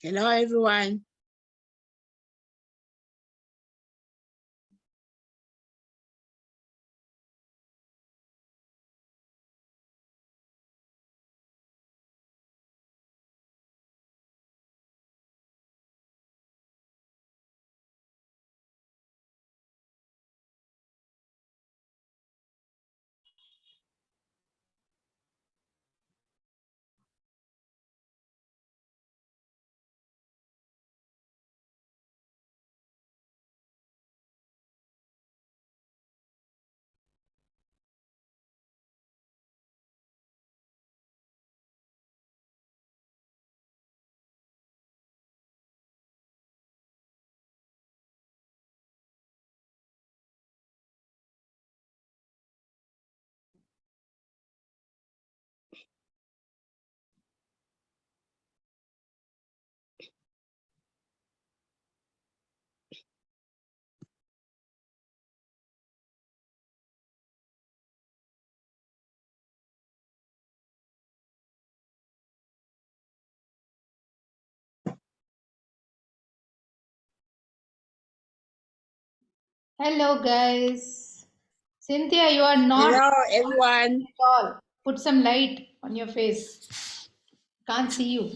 Hello, everyone. Hello, guys. Cynthia, you are not Hello, everyone. at all. Put some light on your face. Can't see you.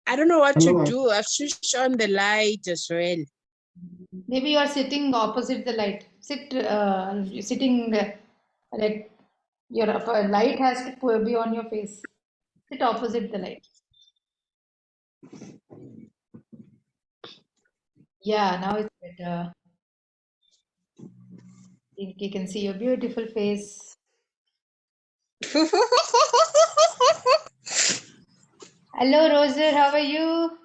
I don't know what to do. I've switched on the light as well. Maybe you are sitting opposite the light. Sitting like your light has to be on your face. Sit opposite the light. Yeah, now it's better. You can see your beautiful face. Hello, Roger. How are you?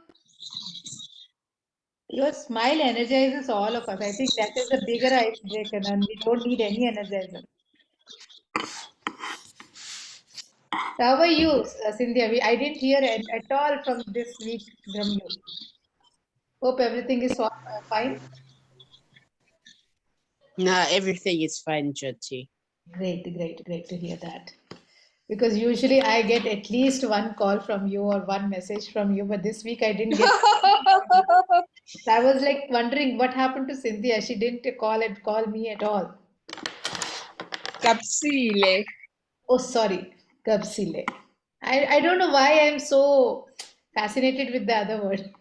Your smile energizes all of us. I think that is the bigger icebreaker, and we don't need any energizer. So how are you, Cynthia? I didn't hear at all from this week from you. Hope everything is fine. No, everything is fine, Jyoti. Great to hear that. Because usually I get at least one call from you or one message from you, but this week I didn't get. I was like wondering what happened to Cynthia. She didn't call me at all. Kapsile. Oh, sorry, Kapsile. I don't know why I'm so fascinated with the other word.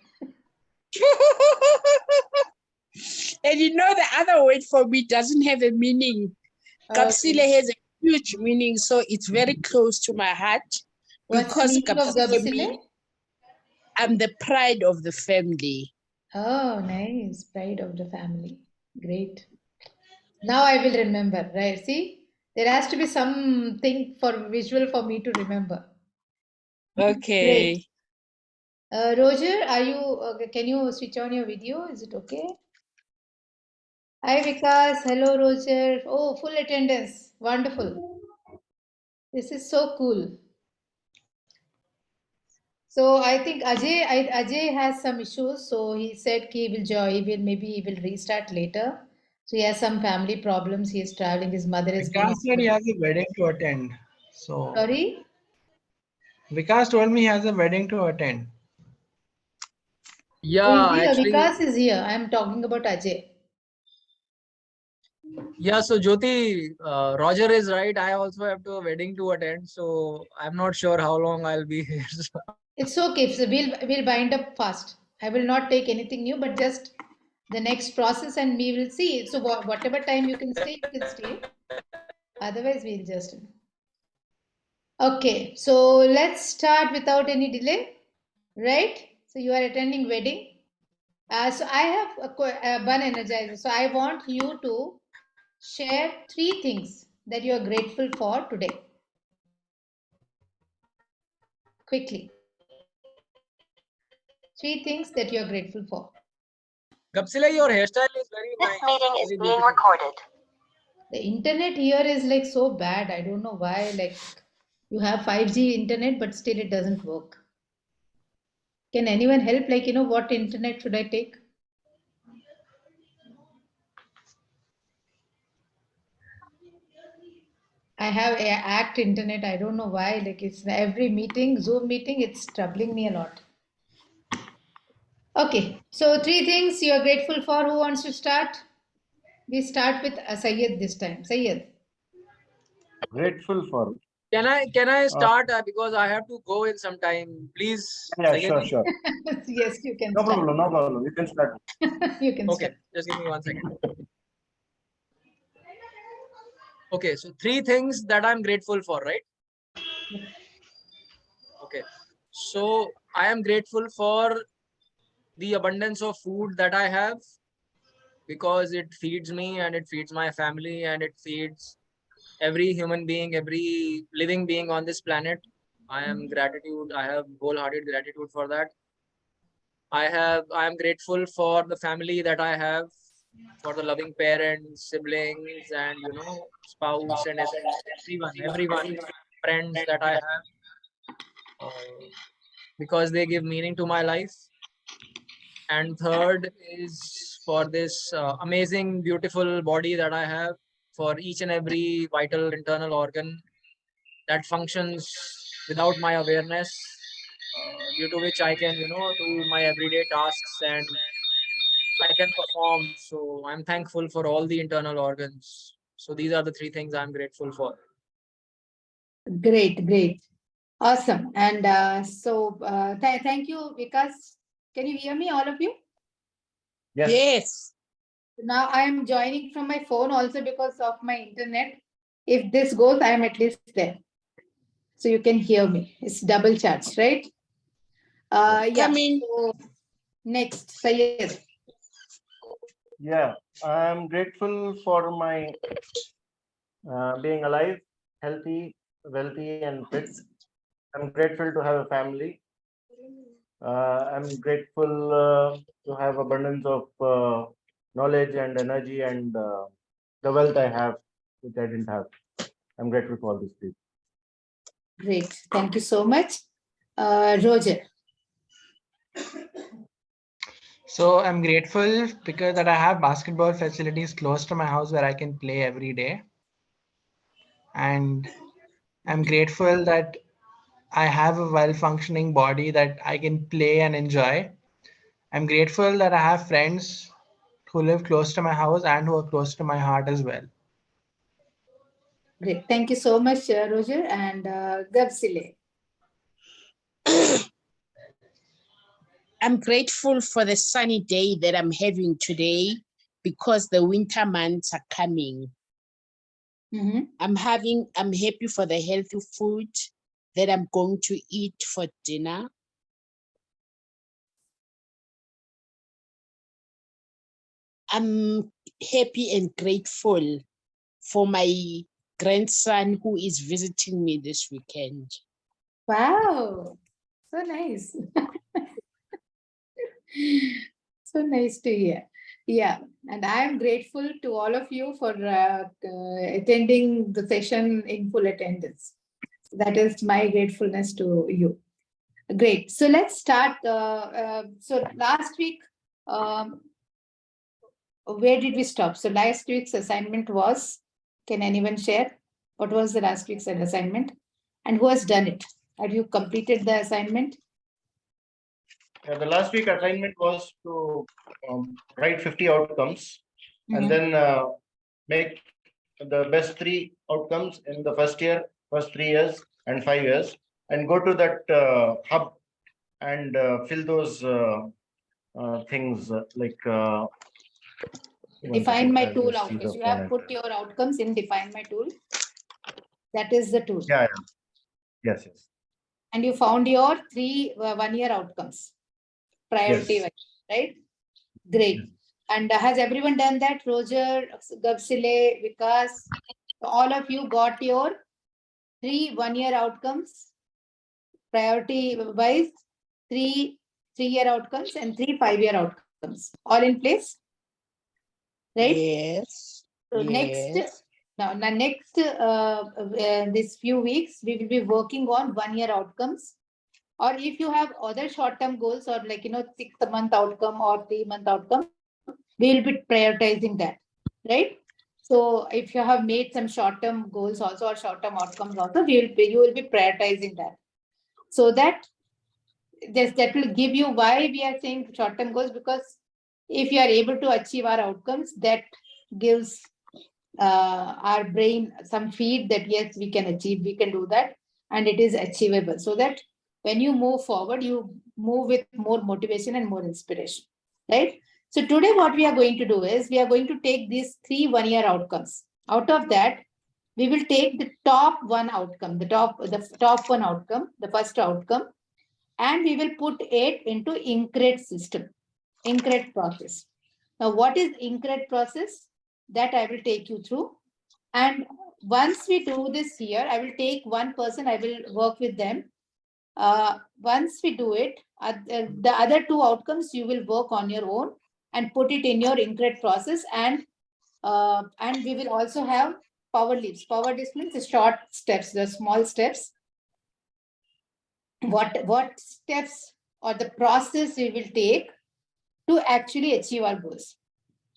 And you know, the other word for me doesn't have a meaning. Kapsile has a huge meaning, so it's very close to my heart. What's the meaning of Kapsile? I'm the pride of the family. Oh, nice. Pride of the family. Great. Now I will remember, right? See, there has to be something for visual for me to remember. Okay. Great. Roger, can you switch on your video? Is it okay? Hi, Vikas. Hello, Roger. Oh, full attendance. Wonderful. This is so cool. So I think Ajay has some issues. So he said he will join. Maybe he will restart later. So he has some family problems. He is traveling. His mother is being. Vikas said he has a wedding to attend. So Sorry? Vikas told me he has a wedding to attend. Yeah, Actually, actually, Vikas is here. I am talking about Ajay. yeah. So Jyoti, Roger is right. I also have a wedding to attend. So I'm not sure how long I'll be here. It's okay. So we'll bind up fast. I will not take anything new, but just the next process, and we will see. So whatever time you can stay, you can stay. Otherwise, we'll just. Okay. So let's start without any delay, right? So you are attending wedding. So I have one energizer. So I want you to share 3 things that you are grateful for today. Quickly. 3 things that you are grateful for. Kapsila, your hairstyle is very nice. This meeting is being recorded. The internet here is like so bad. I don't know why. Like you have 5G internet, but still it doesn't work. Can anyone help? Like, what internet should I take? I have a ACT internet. I don't know why. Like it's every meeting, Zoom meeting, it's troubling me a lot. Okay, so 3 things you are grateful for. Who wants to start? We start with Sayyed this time. Sayyed. Grateful for. Can I Uh, start because I have to go in some time, please? yeah, Sayyid sure, ji? sure. Yes, you can No start. problem, no problem. You can start. You can Okay, start. just give me 1 second. Okay, so 3 things that I'm grateful for, right? Okay, so I am grateful for the abundance of food that I have because it feeds me and it feeds my family and it feeds every human being, every living being on this planet. I am wholehearted gratitude for that. I am grateful for the family that I have, for the loving parents, siblings, and spouse and everyone, friends that I have, because they give meaning to my life. And third is for this amazing, beautiful body that I have, for each and every vital internal organ that functions without my awareness, due to which I can, do my everyday tasks and I can perform. So I'm thankful for all the internal organs. So these are the 3 things I'm grateful for. Great, great. Awesome. And thank you, Vikas. Can you hear me, all of you? Yes. Yes. Now I am joining from my phone also because of my internet. If this goes, I am at least there. So you can hear me. It's double charge, right? Yeah. Come in. So next, Sayed. Yeah. I'm grateful for my being alive, healthy, wealthy, and fit. I'm grateful to have a family. I'm grateful to have abundance of knowledge and energy and the wealth I have, which I didn't have. I'm grateful for all these things. Great. Thank you so much. Roger. So I'm grateful because that I have basketball facilities close to my house where I can play every day. And I'm grateful that I have a well-functioning body that I can play and enjoy. I'm grateful that I have friends who live close to my house and who are close to my heart as well. Great. Thank you so much, Roger. And Gabsile. I'm grateful for the sunny day that I'm having today because the winter months are coming. I'm happy for the healthy food that I'm going to eat for dinner. I'm happy and grateful for my grandson who is visiting me this weekend. Wow. So nice. So nice to hear. Yeah, and I am grateful to all of you for attending the session in full attendance. That is my gratefulness to you. Great. So let's start. So last week, where did we stop? So last week's assignment was, can anyone share? What was the last week's assignment? And who has done it? Have you completed the assignment? The last week assignment was to write 50 outcomes and then make the best 3 outcomes in the first year, first 3 years, and 5 years, and go to that hub and fill those things like. Define my tool just see outcomes. the You have format. put your outcomes in Define My Tool. That is the tool. Yeah. Yes. And you found your 3 one-year outcomes. Priority, Yes. right? Great. Yes. And has everyone done that? Roger, Gabsile, Vikas, all of you got your 3 one-year outcomes, priority wise, 3 3-year outcomes and 3 5-year outcomes, all in place, right? Yes. So Yes. next this few weeks, we will be working on 1-year outcomes. Or if you have other short-term goals or 6-month outcome or 3-month outcome, we will be prioritizing that, right? So if you have made some short-term goals also or short-term outcomes also, you will be prioritizing that. So that that will give you why we are saying short-term goals, because if you are able to achieve our outcomes, that gives our brain some feed that yes, we can achieve, we can do that, and it is achievable. So that when you move forward, you move with more motivation and more inspiration, right? So today what we are going to do is we are going to take these 3 one-year outcomes. Out of that, we will take the top one outcome, the top one outcome, the first outcome, and we will put it into INCRED system, INCRED process. Now, what is INCRED process? That I will take you through. And once we do this here, I will take one person, I will work with them. Once we do it, the other 2 outcomes you will work on your own and put it in your INCRED process. And we will also have power leaps. Power leaps means the short steps, the small steps. What steps or the process we will take to actually achieve our goals,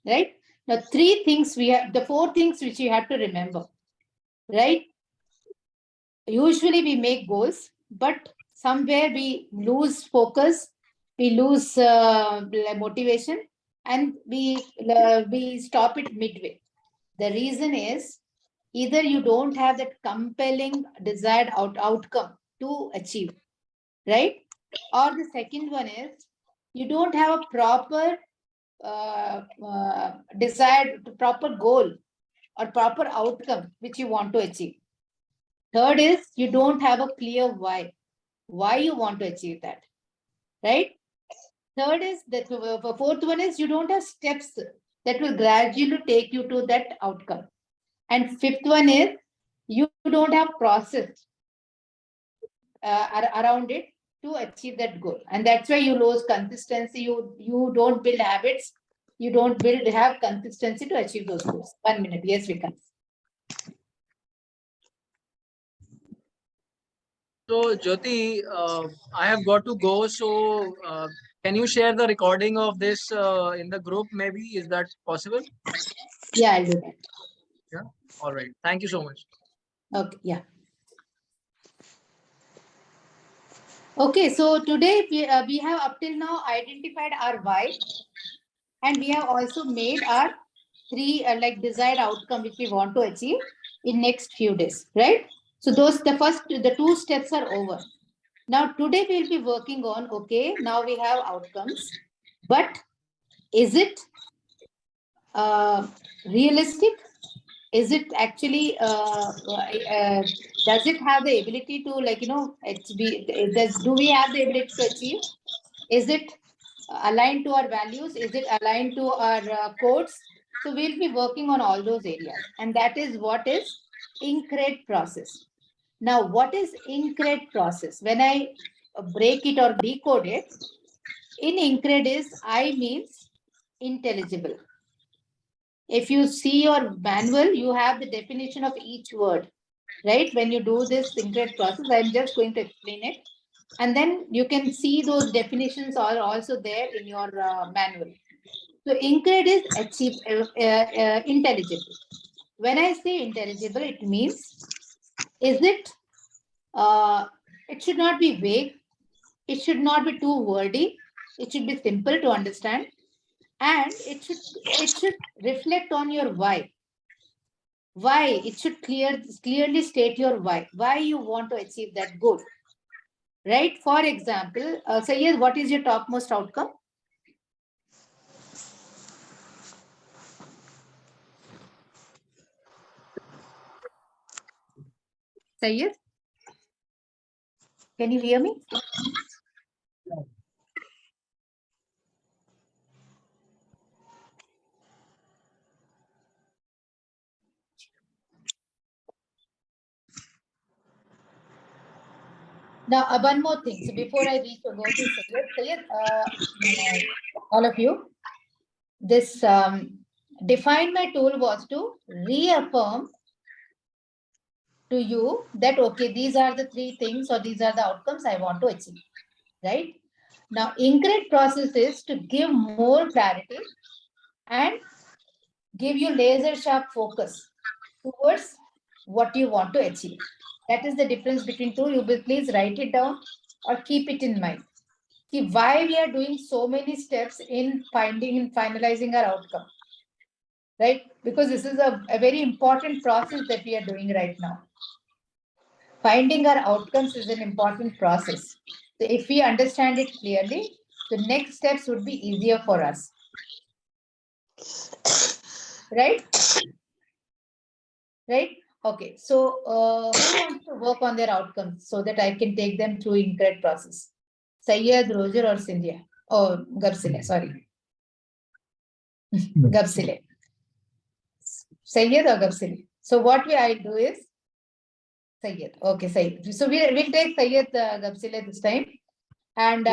right? Now, 3 things we have, the 4 things which you have to remember, right? Usually we make goals, but somewhere we lose focus, we lose motivation, and we stop it midway. The reason is either you don't have that compelling desired outcome to achieve, right? Or the second one is you don't have a proper desired proper goal or proper outcome which you want to achieve. Third is you don't have a clear why you want to achieve that, right? Third is that the fourth one is you don't have steps that will gradually take you to that outcome. And fifth one is you don't have process around it to achieve that goal. And that's why you lose consistency. You don't build habits. You don't have consistency to achieve those goals. 1 minute. Yes, we can. So, Jyoti, I have got to go. So, can you share the recording of this in the group? Maybe is that possible? Yeah, I'll do that. Yeah. All right. Thank you so much. Okay. Yeah. Okay. So today we have up till now identified our why, and we have also made our 3 like desired outcome which we want to achieve in next few days, right? So the 2 steps are over. Now today we'll be working on, okay, now we have outcomes, but is it realistic? Is it actually does it have the ability to, like, do we have the ability to achieve? Is it aligned to our values? Is it aligned to our codes? So we'll be working on all those areas, and that is what is INCRED process. Now, what is INCRED process? When I break it or decode it, in INCRED is I means intelligible. If you see your manual, you have the definition of each word, right? When you do this INCRED process, I'm just going to explain it. And then you can see those definitions are also there in your manual. So INCRED is intelligible. When I say intelligible, it means it should not be vague. It should not be too wordy. It should be simple to understand. And it should reflect on your why. Why? It should clearly state your why you want to achieve that goal. Right? For example, Sayyed, what is your topmost outcome? Sayyed? Can you hear me? Now, one more thing. So before I go to Sayyed, all of you, this define my tool was to reaffirm to you that, okay, these are the 3 things or these are the outcomes I want to achieve, right? Now, INCRED process is to give more clarity and give you laser sharp focus towards what you want to achieve. That is the difference between two. You will please write it down or keep it in mind. See why we are doing so many steps in finalizing our outcome, right? Because this is a very important process that we are doing right now. Finding our outcomes is an important process. So if we understand it clearly, the next steps would be easier for us. Right? Right? Okay. So who wants to work on their outcomes so that I can take them through INCRED process? Syed, Roger, or Cynthia? Or Gabsile, sorry. Gabsile. Syed or Gabsile? So what I do is Syed. Okay, Syed. So we'll take Syed Gabsile this time. And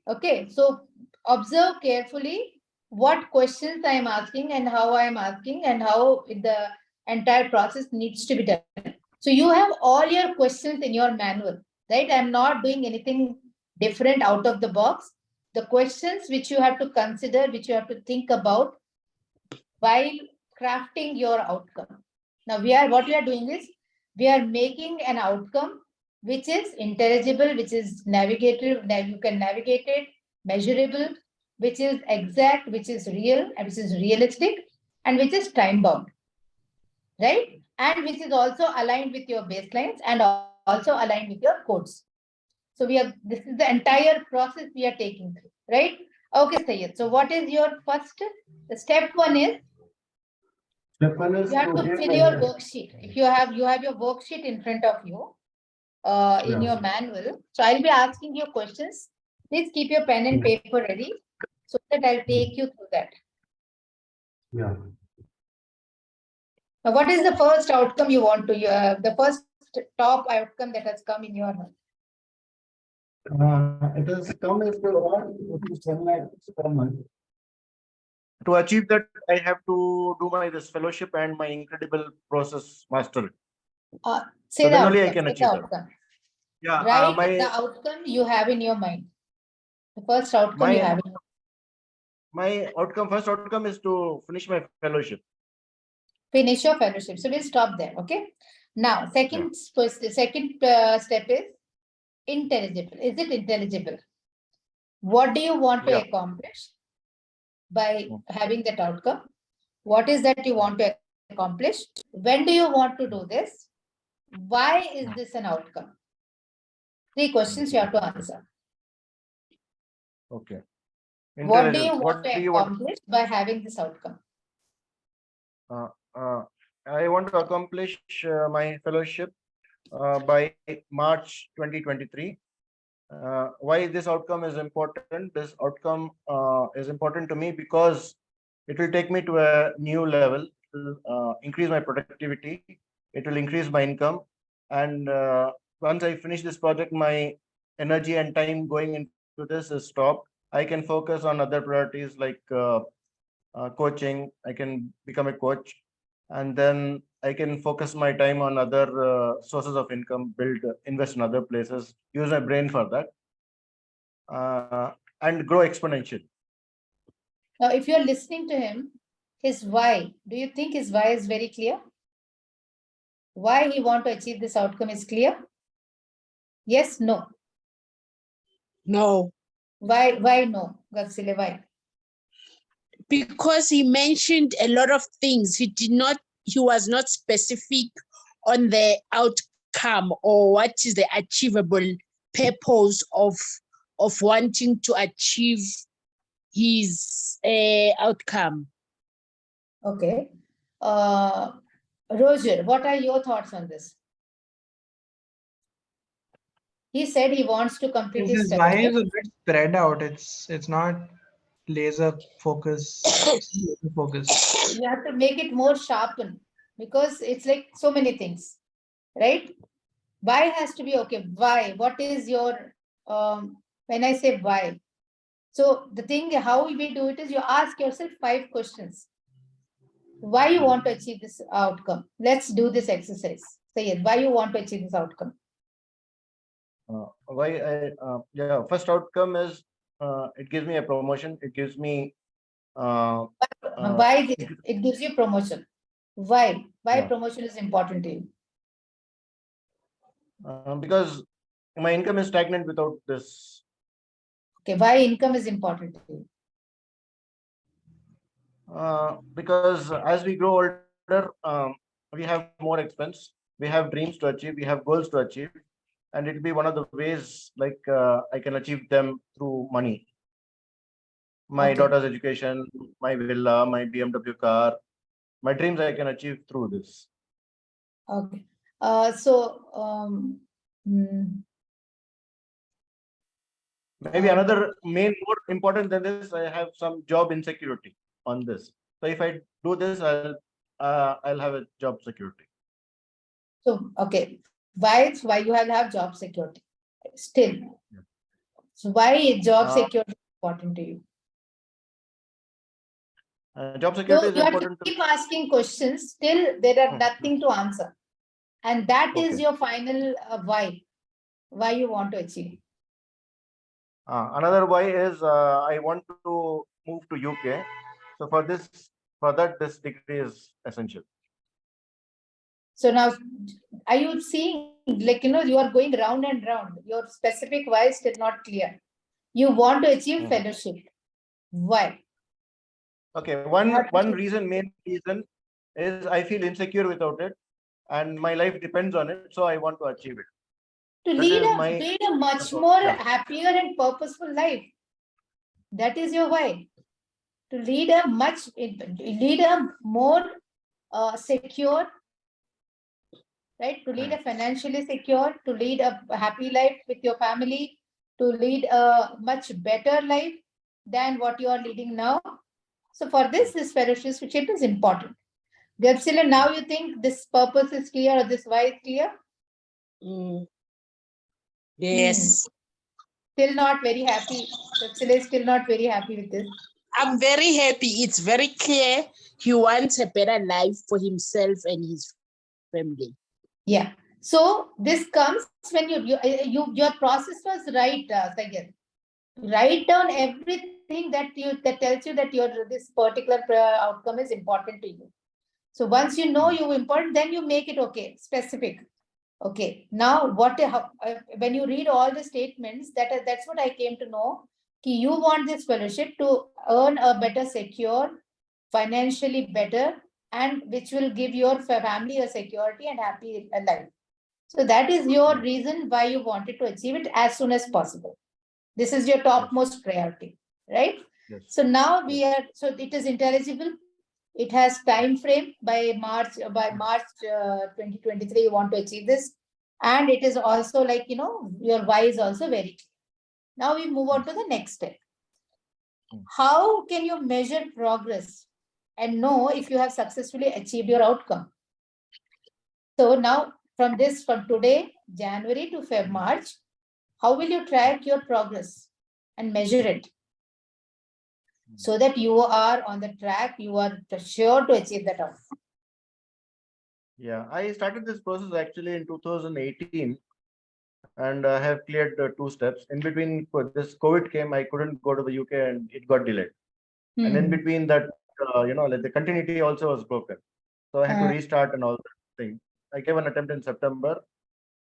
okay, so observe carefully what questions I am asking and how I am asking and how the entire process needs to be done. So you have all your questions in your manual, right? I'm not doing anything different out of the box. The questions which you have to consider, which you have to think about while crafting your outcome. Now what we are doing is we are making an outcome which is intelligible, which is navigated, you can navigate it, measurable, which is exact, which is real, and which is realistic, and which is time bound, right? And which is also aligned with your baselines and also aligned with your codes. So this is the entire process we are taking through, right? Okay, Sayed. So what is your first? The step one is you have to fill your worksheet. If you have your worksheet in front of you, in your manual. So I'll be asking you questions. Please keep your pen and paper ready so that I'll take you through that. Yeah. Now, what is the first outcome you want to, the first top outcome that has come in your mind? It has come as to achieve that, I have to do this fellowship and my incredible process master. Say so the then outcome. only I can Say achieve the that. outcome. Yeah, Write the outcome you have in your mind. The first outcome you have. First outcome is to finish my fellowship. Finish your fellowship. So we'll stop there. Okay. Now, second step is intelligible. Is it intelligible? What do you want to accomplish by having that outcome? What is that you want to accomplish? When do you want to do this? Why is this an outcome? 3 questions you have to answer. Okay. What do you want to accomplish by having this outcome? I want to accomplish my fellowship by March 2023. Why this outcome is important? This outcome is important to me because it will take me to a new level. It will increase my productivity. It will increase my income. And once I finish this project, my energy and time going into this is stopped. I can focus on other priorities like coaching. I can become a coach. And then I can focus my time on other sources of income, invest in other places, use my brain for that, and grow exponentially. Now, if you're listening to him, his why, do you think his why is very clear? Why he want to achieve this outcome is clear? Yes, no? No. Why no, Gavsile, why? Because he mentioned a lot of things. He was not specific on the outcome or what is the achievable purpose of wanting to achieve his outcome. Okay. Roger, what are your thoughts on this? He said he wants to complete his Why is a bit spread out? It's not laser focus. You have to make it more sharpened because it's like so many things, right? Why has to be okay. Why? What is your when I say why? So the thing how we do it is you ask yourself 5 questions. Why you want to achieve this outcome? Let's do this exercise. Say it. Why you want to achieve this outcome? First outcome is it gives me a promotion. It gives me Why it gives you promotion? Why? Why Yeah. promotion is important to you? Because my income is stagnant without this. Okay, why income is important to you? Because as we grow older, we have more expense, we have dreams to achieve, we have goals to achieve, and it will be one of the ways like I can achieve them through money. My Okay. daughter's education, my villa, my BMW car, my dreams I can achieve through this. Okay. Maybe another main more important than this, I have some job insecurity on this. So if I do this, I'll have a job security. So okay, why you have job security still? Yeah. So why is job security important to you? Job security is You have to important. keep asking questions. Still, there are nothing to answer, and that is Okay. your final why. Why you want to achieve? Another why is I want to move to UK. So for that, this degree is essential. So now, are you seeing, like, you are going round and round? Your specific why is still not clear. You want to achieve fellowship. Why? Okay, one reason, main reason is I feel insecure without it, and my life depends on it. So I want to achieve it. To lead a much more happier and purposeful life. That is your why. To lead a more secure, right? To lead a financially secure, to lead a happy life with your family, to lead a much better life than what you are leading now. So for this fellowship is important. Gapsila, now you think this purpose is clear or this why is clear? Yes. Still not very happy. Gapsila is still not very happy with this. I'm very happy. It's very clear. He wants a better life for himself and his family. Yeah. So this comes when your process was right, Sagar. Write down everything that tells you that this particular outcome is important to you. So once you know you important, then you make it specific. Okay. Now when you read all the statements, that's what I came to know. You want this fellowship to earn a better, secure, financially better, and which will give your family a security and happy life. So that is your reason why you wanted to achieve it as soon as possible. This is your topmost priority, right? Yes. So now it is intelligible. It has time frame by March 2023. You want to achieve this, and it is also like your why is also very clear. Now we move on to the next step. How can you measure progress and know if you have successfully achieved your outcome? So now from today, January to March, how will you track your progress and measure it so that you are on the track, you are sure to achieve that outcome? Yeah, I started this process actually in 2018, and I have cleared 2 steps. In between, this COVID came, I couldn't go to the UK and it got delayed. And in between that, like the continuity also was broken. So I had to restart and all that thing. I gave an attempt in September.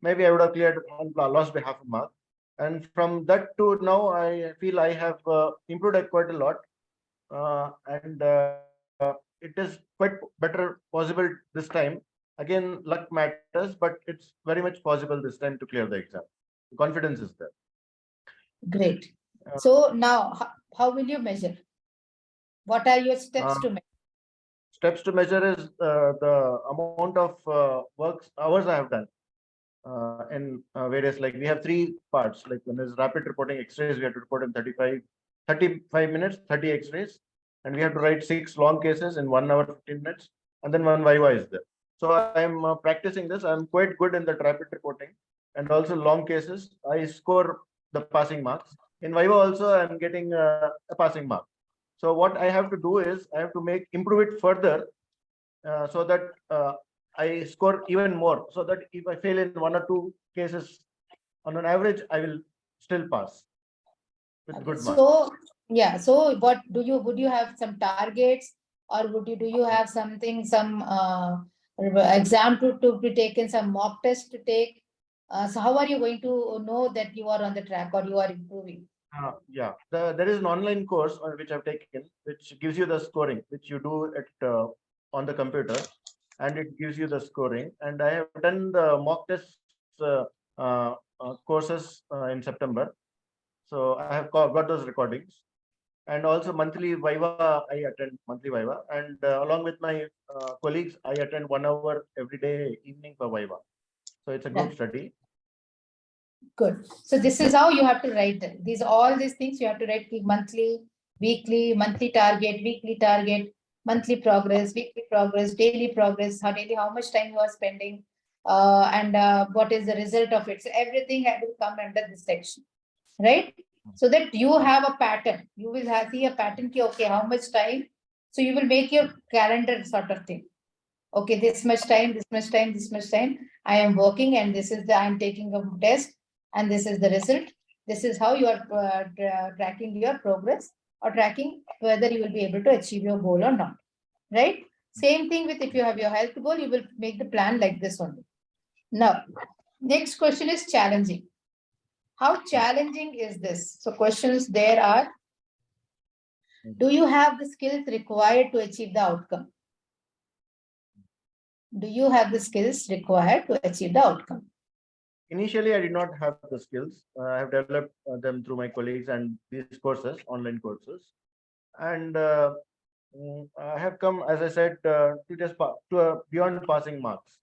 Maybe I would have cleared and lost by half a mark. And from that to now, I feel I have improved quite a lot. And it is quite better possible this time. Again, luck matters, but it's very much possible this time to clear the exam. The confidence is there. Great. So now, how will you measure? What are your steps to measure? Steps to measure is the amount of hours I have done in various, like we have 3 parts. Like when there's rapid reporting X-rays, we have to report in 35 minutes, 30 X-rays, and we have to write 6 long cases in 1 hour, 15 minutes, and then 1 Viva is there. So I'm practicing this. I'm quite good in the rapid reporting and also long cases. I score the passing marks. In Viva also, I'm getting a passing mark. So what I have to do is I have to improve it further so that I score even more. So that if I fail in 1 or 2 cases on an average, I will still pass with good marks. Yeah. So what would you have some targets, or do you have something, some exam to be taken, some mock test to take? So how are you going to know that you are on the track or you are improving? Yeah, there is an online course which I've taken, which gives you the scoring, which you do it on the computer, and it gives you the scoring. And I have done the mock tests courses in September, so I have got those recordings. And also monthly Viva, I attend monthly Viva, and along with my colleagues, I attend 1 hour every day evening for Viva. So it's a group study. Good. So this is how you have to write them. All these things you have to write monthly, weekly, monthly target, weekly target, monthly progress, weekly progress, daily progress, how much time you are spending, and what is the result of it. So everything will come under this section, right? So that you have a pattern. You will see a pattern. Okay, how much time? So you will make your calendar sort of thing. Okay, this much time, this much time, this much time. I am working, and this is I'm taking a test, and this is the result. This is how you are tracking your progress, or tracking whether you will be able to achieve your goal or not, right? Same thing with if you have your health goal, you will make the plan like this only. Now, next question is challenging. How challenging is this? So questions there are, do you have the skills required to achieve the outcome? Do you have the skills required to achieve the outcome? Initially, I did not have the skills. I have developed them through my colleagues and these courses, online courses. And I have come, as I said, to just beyond passing marks.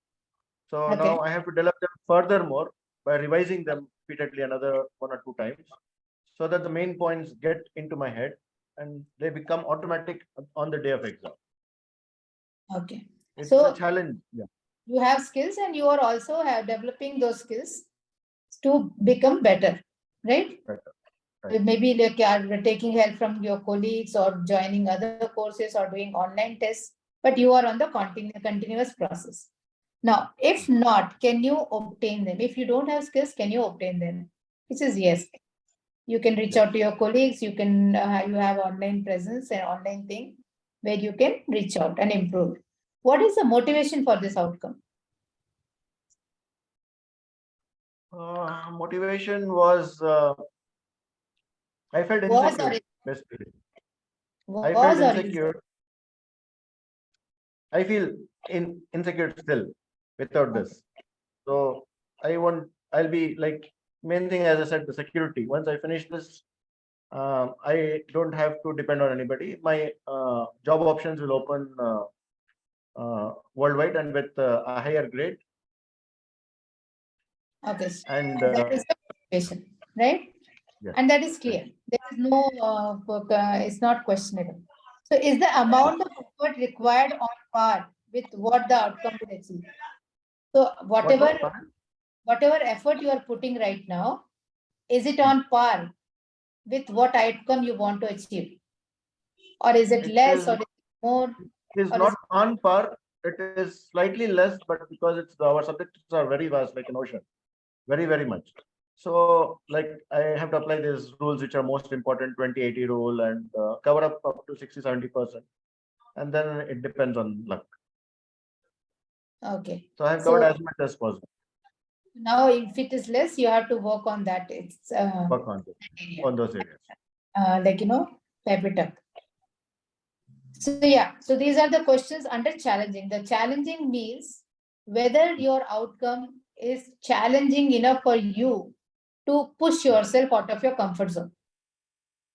So now I have to develop them furthermore by revising them repeatedly another 1 or 2 times, so that the main points get into my head and they become automatic on the day of exam. Okay. It's so a challenge. Yeah. You have skills, and you are also developing those skills to become better, right? Right. Maybe like you are taking help from your colleagues or joining other courses or doing online tests, but you are on the continuous process. Now, if not, can you obtain them? If you don't have skills, can you obtain them? Which is yes. You can reach out to your colleagues. You can you have online presence and online thing where you can reach out and improve. What is the motivation for this outcome? Motivation was I felt insecure. Basically, I felt insecure. I feel insecure still without this. So I'll be like, main thing, as I said, the security. Once I finish this, I don't have to depend on anybody. My job options will open worldwide and with a higher grade. Okay. And that is the motivation, right? Yes. And that is clear. There is no, it's not questionable. So is the amount of effort required on par with what the outcome will achieve? So whatever effort you are putting right now, is it on par with what outcome you want to achieve? Or is it less, or is it more? It is not on par. It is slightly less, but because our subjects are very vast, like an ocean, very, very much. So, like, I have to apply these rules, which are most important, 20-80 rule, and cover up to 60-70%. And then it depends on luck. Okay. So I have covered as much as possible. Now, if it is less, you have to work on that. It's work on those areas. Like, type it up. So yeah, so these are the questions under challenging. The challenging means whether your outcome is challenging enough for you to push yourself out of your comfort zone.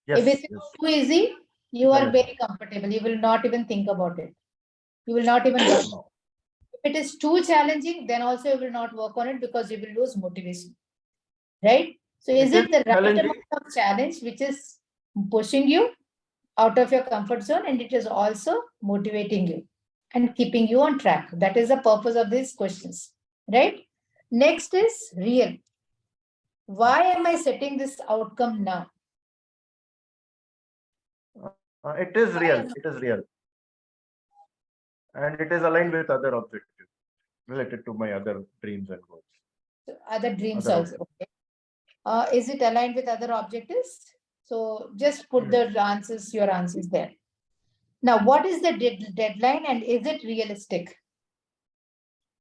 Yes, if it's too easy, you are very comfortable. You will not even think about it. You will not even work. If it is too challenging, then also you will not work on it because you will lose motivation. Right? So is it the right amount of challenge which is pushing you out of your comfort zone, and it is also motivating you and keeping you on track? That is the purpose of these questions, right? Next is real. Why am I setting this outcome now? It is real. It is real. And it is aligned with other objectives related to my other dreams and goals. So other dreams also. Okay. Is it aligned with other objectives? So just put the answers, your answers there. Now, what is the deadline and is it realistic?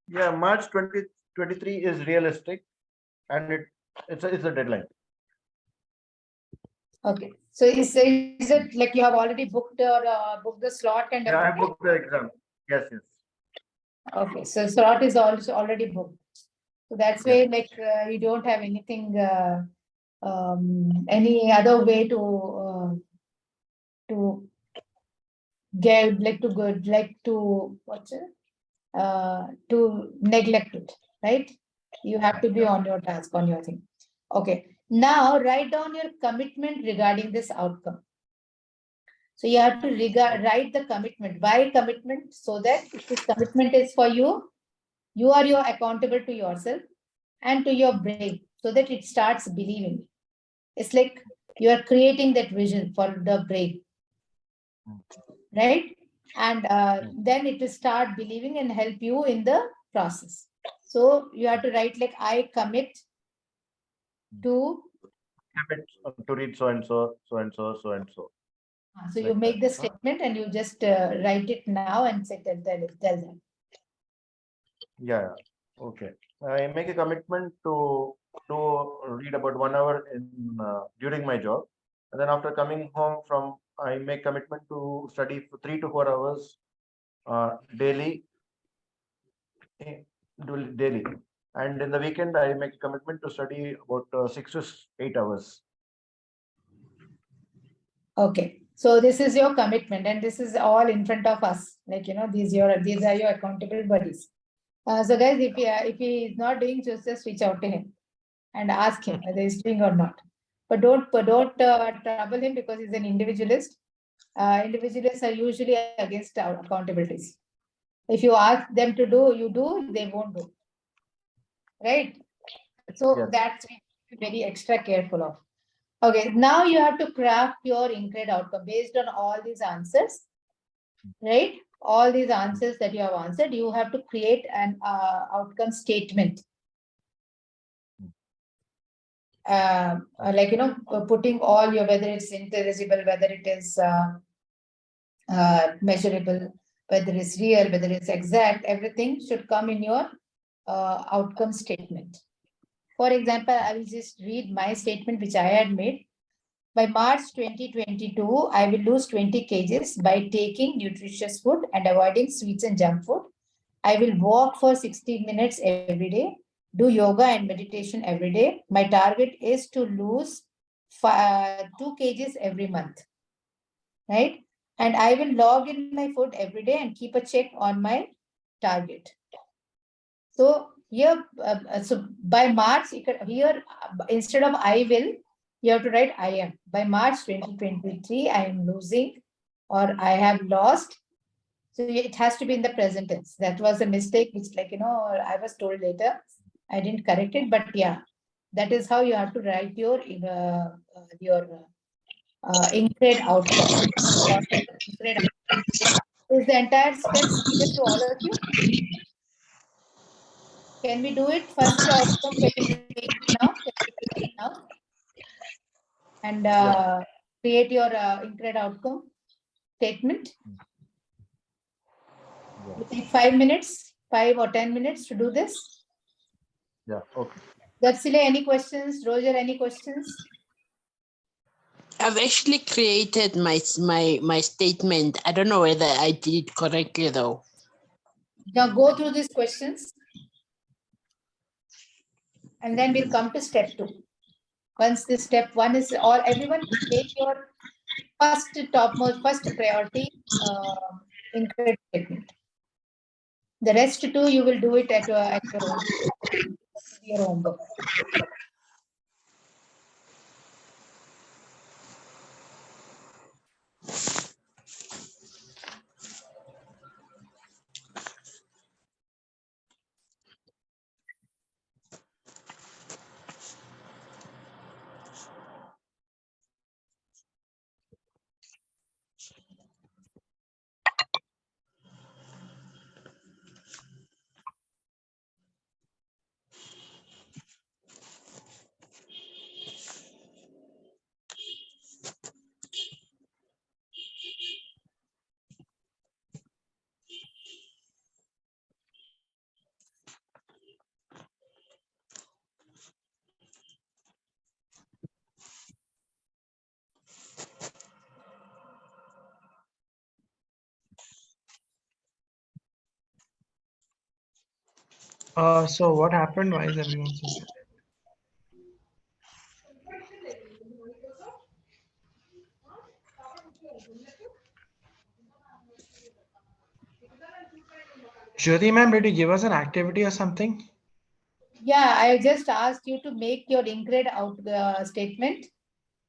Yeah, March 2023 is realistic, and it's a deadline. Okay. So is it like you have already booked or booked the slot and Yeah, I everything? booked the exam. Yes, yes. Okay. So slot is also already booked. So that's why like you don't have anything, any other way to get what's it? To neglect it, right? You have to be on your task, on your thing. Okay. Now write down your commitment regarding this outcome. So you have to write the commitment. Why commitment? So that if this commitment is for you, you are accountable to yourself and to your brain so that it starts believing. It's like you are creating that vision for the brain, right? And then it will start believing and help you in the process. So you have to write like, I commit to. To read so and so, so and so, so and so. So you make the statement and you just write it now and say, tell them. Yeah. Okay. I make a commitment to read about 1 hour during my job, and then after coming home from, I make commitment to study for 3 to 4 hours daily. Daily, and in the weekend I make a commitment to study about 6 to 8 hours. Okay. So this is your commitment, and this is all in front of us. Like, these are your accountable buddies. So guys, if he is not doing, just reach out to him and ask him whether he's doing or not. But don't trouble him because he's an individualist. Individualists are usually against our accountabilities. If you ask them to do, you do, they won't do. Right? So Yes. that's very extra careful of. Okay, now you have to craft your INCRED outcome based on all these answers, right? All these answers that you have answered, you have to create an outcome statement. Like, putting all your, whether it's intelligible, whether it is measurable, whether it's real, whether it's exact, everything should come in your outcome statement. For example, I will just read my statement, which I had made. By March 2022, I will lose 20 kgs by taking nutritious food and avoiding sweets and junk food. I will walk for 60 minutes every day, do yoga and meditation every day. My target is to lose 2 kgs every month, right? And I will log in my food every day and keep a check on my target. So here, so by March, here, instead of I will, you have to write I am. By March 2023, I am losing or I have lost. So it has to be in the present tense. That was a mistake, which I was told later. I didn't correct it, but yeah, that is how you have to write your INCRED outcome. Is the entire steps clear to all of you? Can we do it? First outcome, can we do it now? Can we do it now? And create your INCRED outcome statement. You take 5 minutes, 5 or 10 minutes to do this. Yeah. Okay. Darsile, any questions? Roger, any questions? I've actually created my statement. I don't know whether I did it correctly though. Now go through these questions. And then we'll come to step 2. Once this step 1 is all, everyone take your first priority INCRED statement. The rest 2, you will do it at your homework. So what happened? Why is everyone so sad? Jyoti ma'am, did you give us an activity or something? Yeah, I just asked you to make your INCRED statement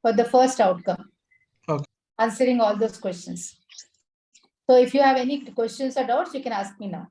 for the first outcome. Okay. Answering all those questions. So if you have any questions or doubts, you can ask me now.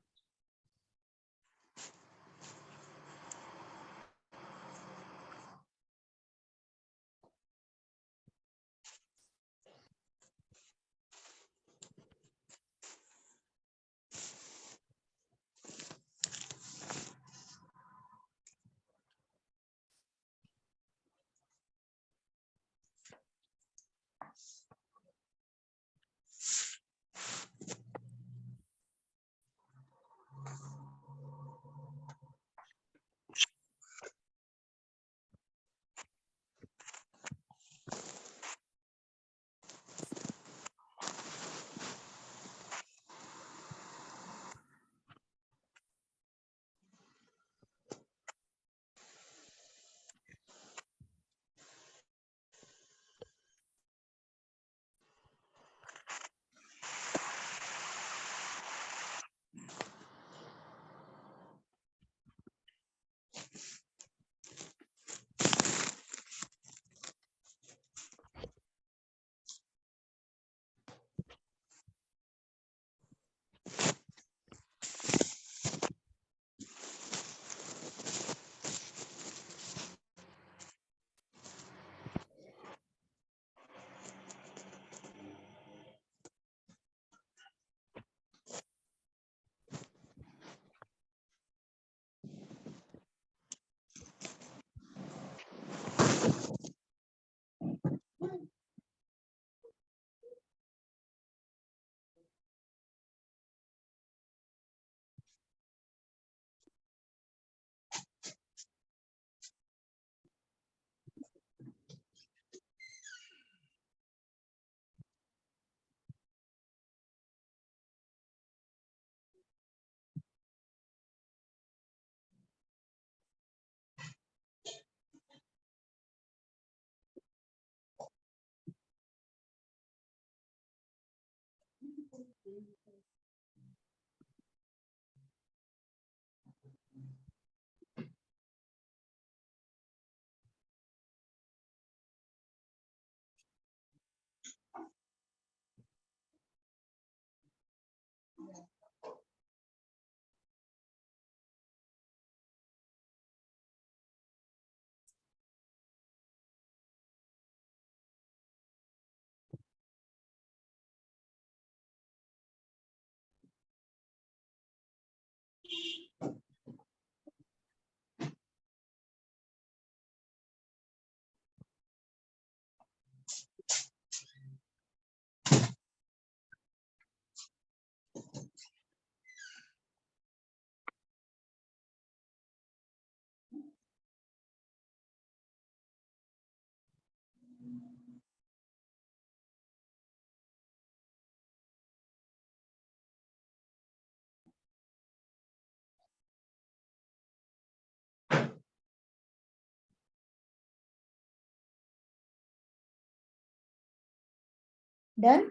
Done?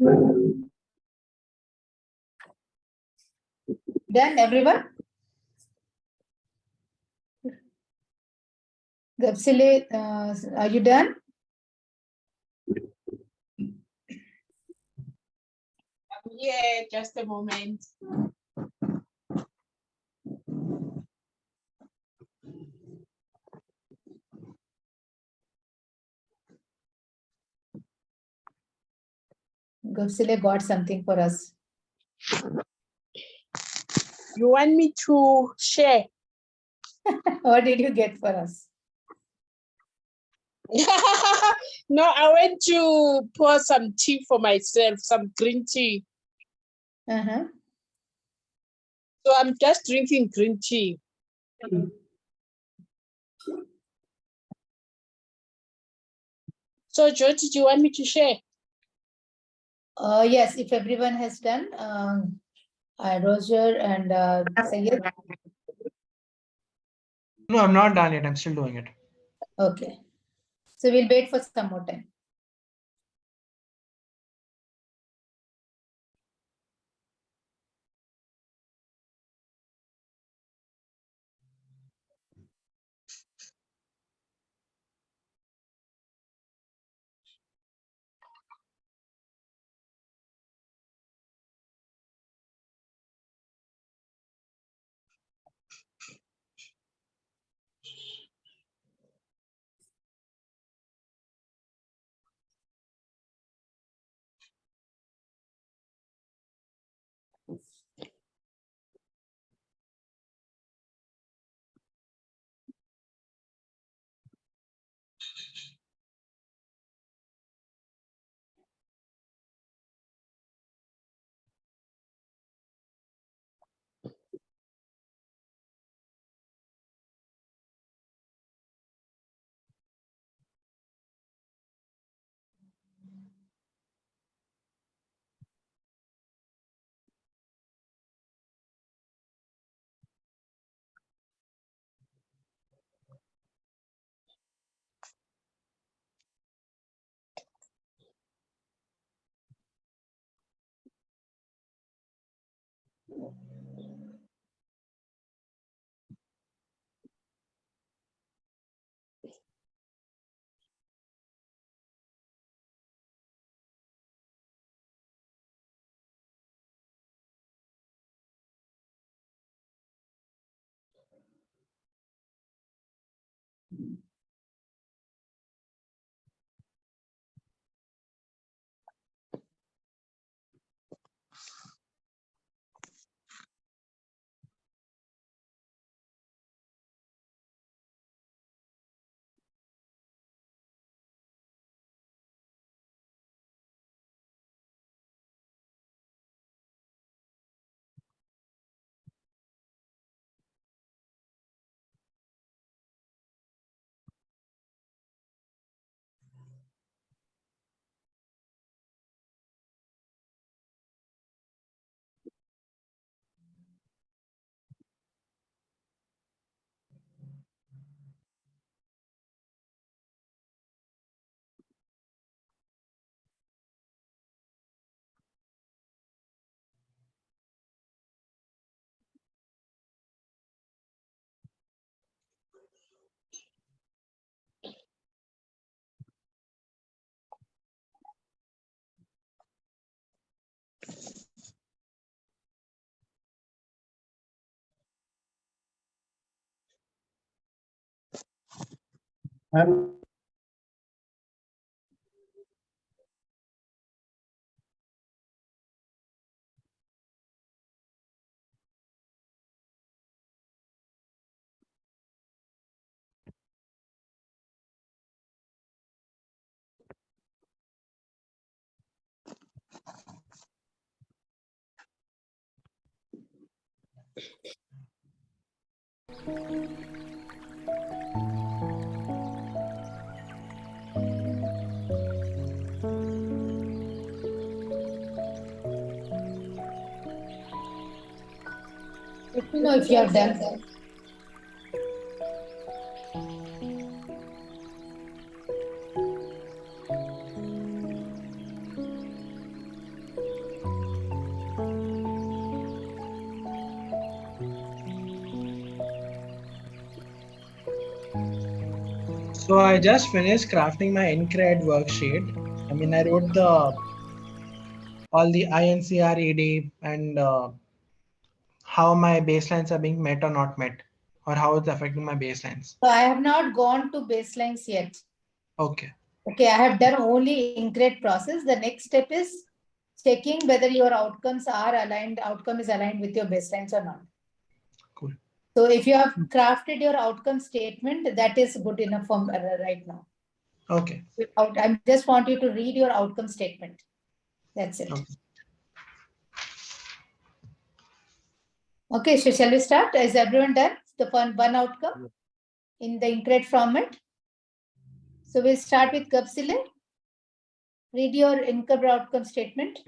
Done, everyone? Gapsile, are you done? Yeah, just a moment. Gapsile got something for us. You want me to share? What did you get for us? No, I went to pour some tea for myself, some green tea. Uh-huh. So I'm just drinking green tea. So, Jyoti, do you want me to share? Yes, if everyone has done, Roger and Sayed. No, I'm not done yet. I'm still doing it. Okay. So we'll wait for some more time. I'm Let me know if you have done. So I just finished crafting my INCRED worksheet. I mean, I wrote all the INCRED and how my baselines are being met or not met, or how it's affecting my baselines. So I have not gone to baselines yet. Okay. Okay, I have done only INCRED process. The next step is checking whether your outcomes are aligned, outcome is aligned with your baselines or not. Cool. So if you have crafted your outcome statement, that is good enough for right now. Okay. I just want you to read your outcome statement. That's it. Okay. Okay, so shall we start? Is everyone done? The one outcome in the INCRED format. So we'll start with Kapsile. Read your INCRED outcome statement.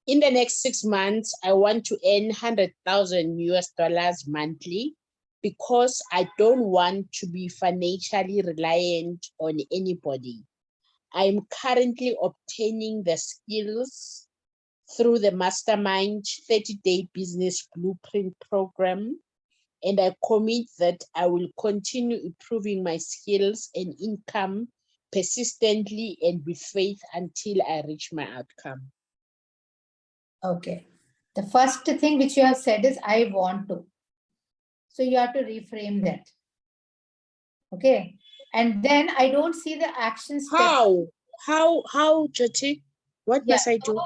In the next 6 months, I want to earn 100,000 US dollars monthly because I don't want to be financially reliant on anybody. I'm currently obtaining the skills through the Mastermind 30-day business blueprint program, and I commit that I will continue improving my skills and income persistently and with faith until I reach my outcome. Okay. The first thing which you have said is I want to. So you have to reframe that. Okay. And then I don't see the action step. How, Jyoti? What must I do?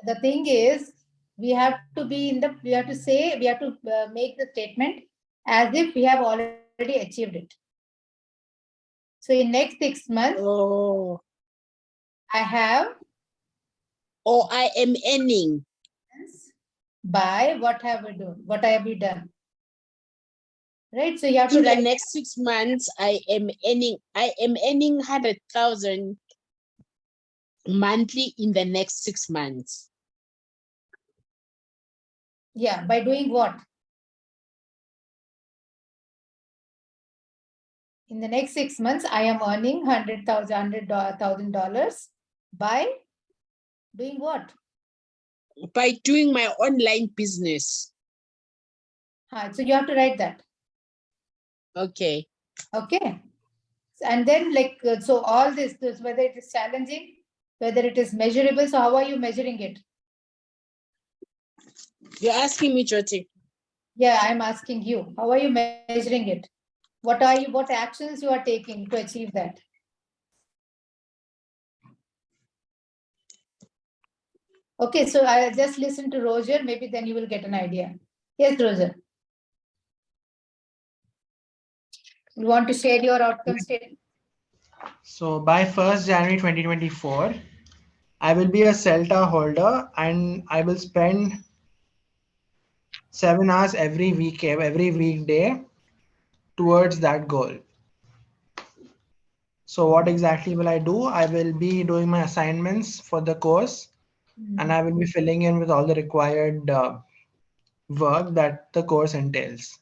The thing is, we have to be in the, we have to say, we have to make the statement as if we have already achieved it. So in next 6 months, I have. Or I am earning. By what have we done? What have we done? Right. So you have in to. In the next 6 months, I am earning 100,000 monthly in the next 6 months. Yeah. By doing what? In the next 6 months, I am earning $100,000 by doing what? By doing my online business. So you have to write that. Okay. Okay. And then so all this, whether it is challenging, whether it is measurable. So how are you measuring it? You're asking me, Jyoti. Yeah, I'm asking you. How are you measuring it? What actions you are taking to achieve that? Okay, so I'll just listen to Roger. Maybe then you will get an idea. Yes, Roger. You want to share your outcome statement? So by 1st January 2024, I will be a CELTA holder and I will spend 7 hours every weekday towards that goal. So what exactly will I do? I will be doing my assignments for the course and I will be filling in with all the required work that the course entails.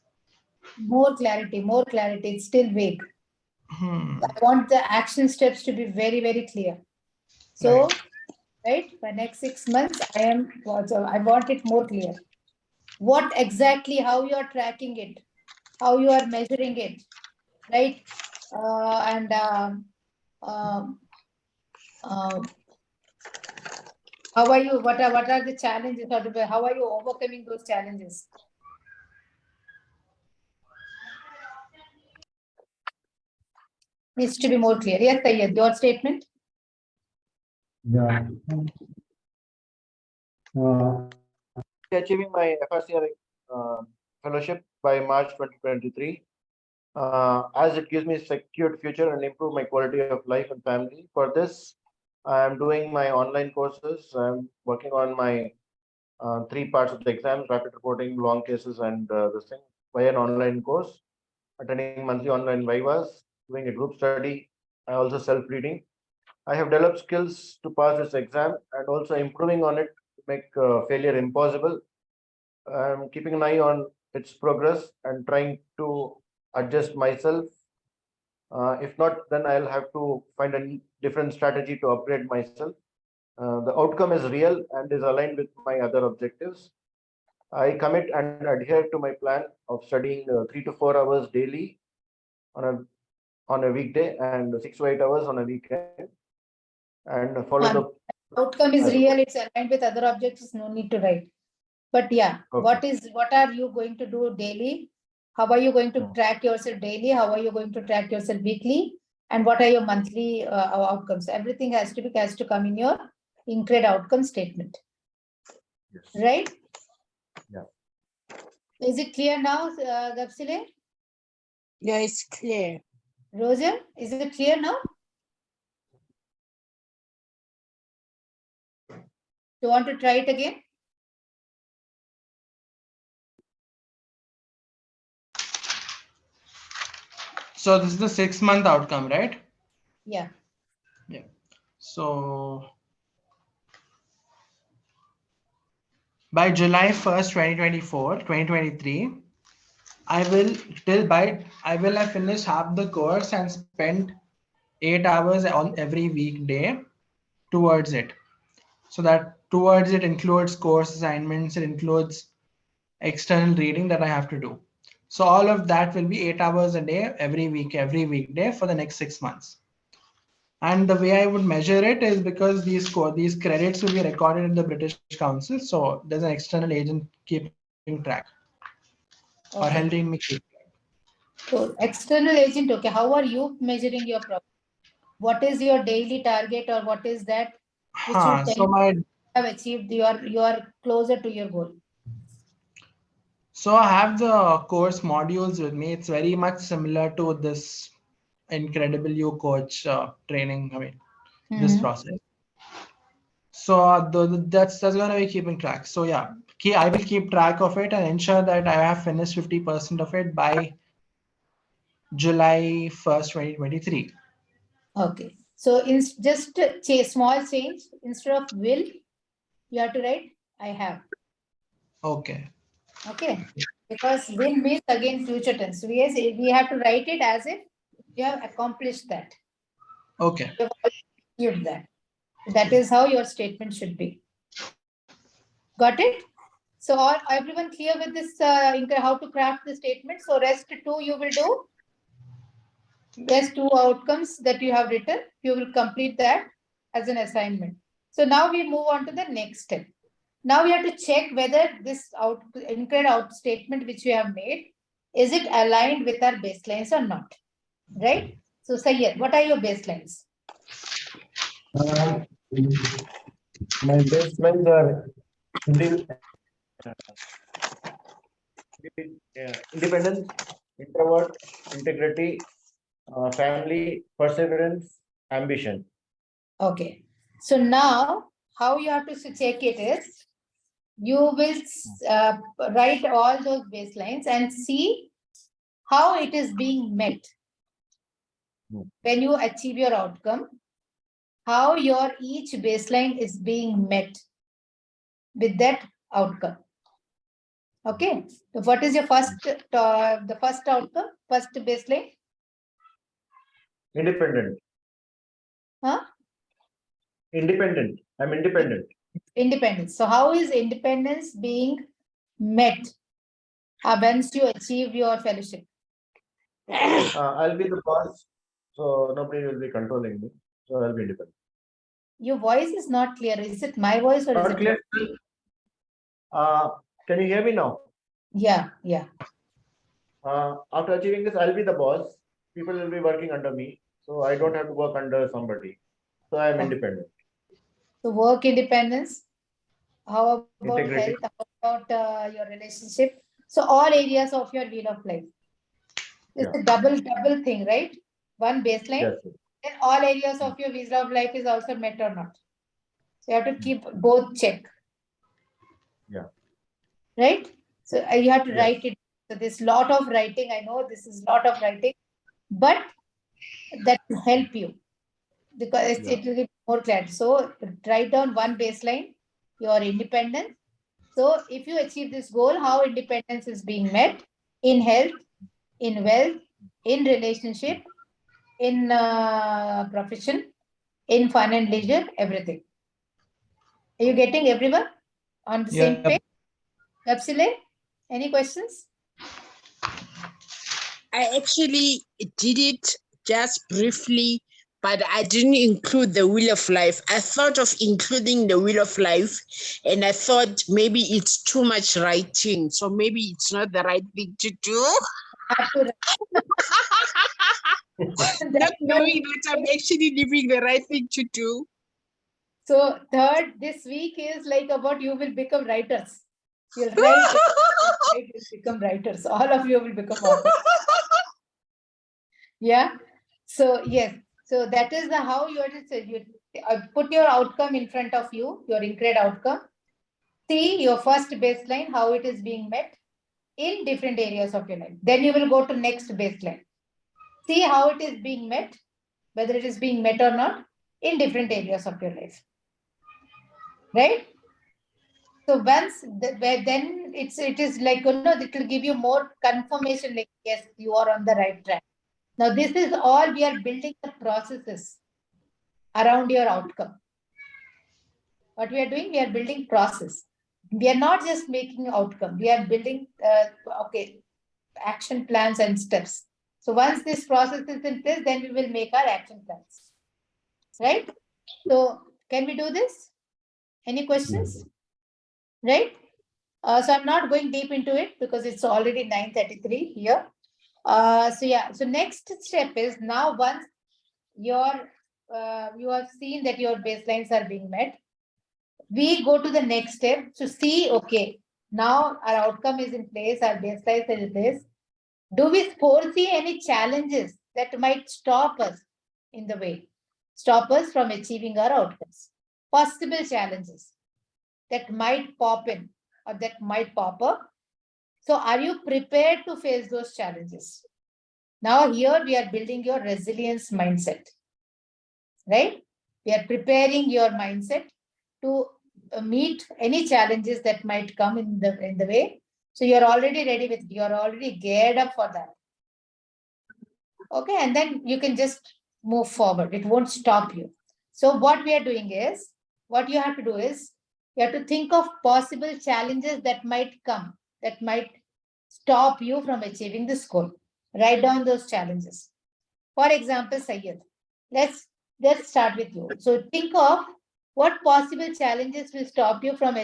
More clarity. It's still vague. I want the action steps to be very, very clear. So, right, by next 6 months, I want it more clear. What exactly, how you are tracking it, how you are measuring it, right? How are you, what are the challenges, how are you overcoming those challenges? Needs to be more clear. Yes, Tayyad, your statement? Yeah. Achieving my FRCR fellowship by March 2023, as it gives me a secured future and improve my quality of life and family. For this, I am doing my online courses. I'm working on my 3 parts of the exams: rapid reporting, long cases, and this thing via an online course, attending monthly online vivas, doing a group study. I also self-reading. I have developed skills to pass this exam and also improving on it to make failure impossible. I'm keeping an eye on its progress and trying to adjust myself. If not, then I'll have to find a different strategy to upgrade myself. The outcome is real and is aligned with my other objectives. I commit and adhere to my plan of studying 3 to 4 hours daily on a weekday and 6 to 8 hours on a weekend, and follow the outcome is real, it's aligned with other objectives, no need to write. But yeah, Okay. what are you going to do daily? How are you going to track yourself daily? How are you going to track yourself weekly? And what are your monthly outcomes? Everything has to come in your INCRED outcome statement. Yes. Right? Yeah. Is it clear now, Gapsile? Yeah, it's clear. Roger, is it clear now? Do you want to try it again? So this is the 6-month outcome, right? Yeah. Yeah. So by July 1st, 2023, I will have finished half the course and spent 8 hours on every weekday towards it. So that towards it includes course assignments, it includes external reading that I have to do. So all of that will be 8 hours a day, every weekday for the next 6 months. And the way I would measure it is because these credits will be recorded in the British Council. So there's an external agent keeping track or helping me keep track. So external agent, okay. How are you measuring your progress? What is your daily target, or what is that which would tell you have achieved you are closer to your goal? So I have the course modules with me. It's very much similar to this Incredible You Coach training. I mean, this process. So that's going to be keeping track. So yeah, I will keep track of it and ensure that I have finished 50% of it by July 1st, 2023. Okay. So in just small change, instead of will, you have to write I have. Okay. Okay. Because will means again future tense. We have to write it as if you have accomplished that. Okay. You have achieved that. That is how your statement should be. Got it? So everyone clear with this how to craft the statement? So rest 2 you will do. There's 2 outcomes that you have written. You will complete that as an assignment. So now we move on to the next step. Now we have to check whether this INCRED out statement which we have made, is it aligned with our baselines or not? Right? So Sayyed, what are your baselines? My baselines are independence, introvert, integrity, family, perseverance, ambition. Okay. So now how you have to check it is, you will write all those baselines and see how it is being met. When you achieve your outcome, how your each baseline is being met with that outcome. Okay. So what is your first outcome, first baseline? Independent. Huh? Independent. I'm independent. Independence. So how is independence being met once you achieve your fellowship? I'll be the boss, so nobody will be controlling me. So I'll be independent. Your voice is not clear. Is it my voice or Not is it clear? Can you hear me now? Yeah. After achieving this, I'll be the boss. People will be working under me, so I don't have to work under somebody. So I'm independent. So work independence. How about Integrity. health? How about your relationship? So all areas of your wheel of life. It's a double thing, right? One baseline. Yes. Then all areas of your wheel of life is also met or not. So you have to keep both check. Yeah. Right? So you have to write it. So there's a lot of writing. I know this is a lot of writing, but that will help you because it will be more clear. So write down one baseline, your independence. So if you achieve this goal, how independence is being met in health, in wealth, in relationship, in profession, in fun and leisure, everything. Are you getting everyone on the same page? Kapsile, any questions? I actually did it just briefly, but I didn't include the Wheel of Life. I thought of including the Wheel of Life, and I thought maybe it's too much writing, so maybe it's not the right thing to do. Not knowing that I'm actually doing the right thing to do. So third, this week is like about you will become writers. You'll write, you'll become writers. All of you will become authors. Yeah. So yes. So that is the how you have to say. You put your outcome in front of you, your INCRED outcome. See your first baseline, how it is being met in different areas of your life. Then you will go to next baseline. See how it is being met, whether it is being met or not in different areas of your life. Right? So once then it is like, you know, it will give you more confirmation like, yes, you are on the right track. Now, this is all we are building the processes around your outcome. What we are doing, we are building process. We are not just making outcome. We are building, action plans and steps. So once this process is in place, then we will make our action plans. Right? So can we do this? Any questions? Right? So I'm not going deep into it because it's already 9:33 here. So next step is now once you have seen that your baselines are being met, we go to the next step to see, okay, now our outcome is in place, our baselines are in place. Do we foresee any challenges that might stop us in the way, stop us from achieving our outcomes? Possible challenges that might pop in or that might pop up. So are you prepared to face those challenges? Now here we are building your resilience mindset, right? We are preparing your mindset to meet any challenges that might come in the way. So you're already ready with, you're already geared up for that. Okay, and then you can just move forward. It won't stop you. So what we are doing is, what you have to do is, you have to think of possible challenges that might come, that might stop you from achieving this goal. Write down those challenges. For example, Sayyid, let's start with you. So think of what possible challenges will stop you from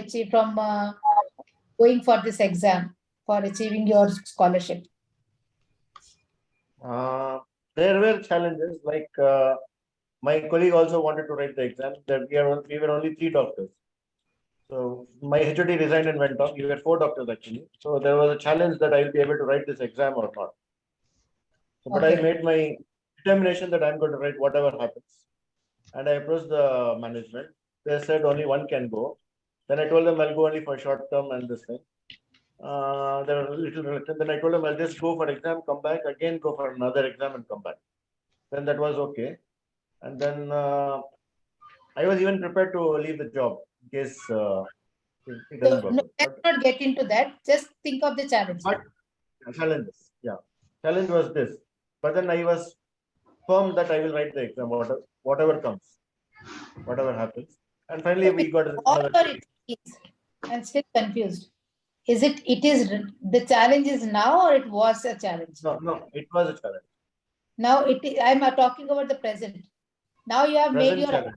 going for this exam, for achieving your scholarship. There were challenges like my colleague also wanted to write the exam. That we were only 3 doctors. So my HOD resigned and went off. We were 4 doctors actually. So there was a challenge that I will be able to write this exam or not. So, but I made my determination that I'm going to write whatever happens. And I approached the management. They said only one can go. Then I told them I'll go only for short term and this thing. They were a little reluctant. Then I told them I'll just go for exam, come back, again go for another exam and come back. Then that was okay. And then I was even prepared to leave the job in case it doesn't work. Let's not get into that. Just think of the challenge. But challenges, yeah. Challenge was this. But then I was firm that I will write the exam, whatever comes, whatever happens. And finally, we got another. I'm still confused. Is it is the challenge is now or it was a challenge? No, it was a challenge. Now I'm talking about the present. Now you have made your challenge.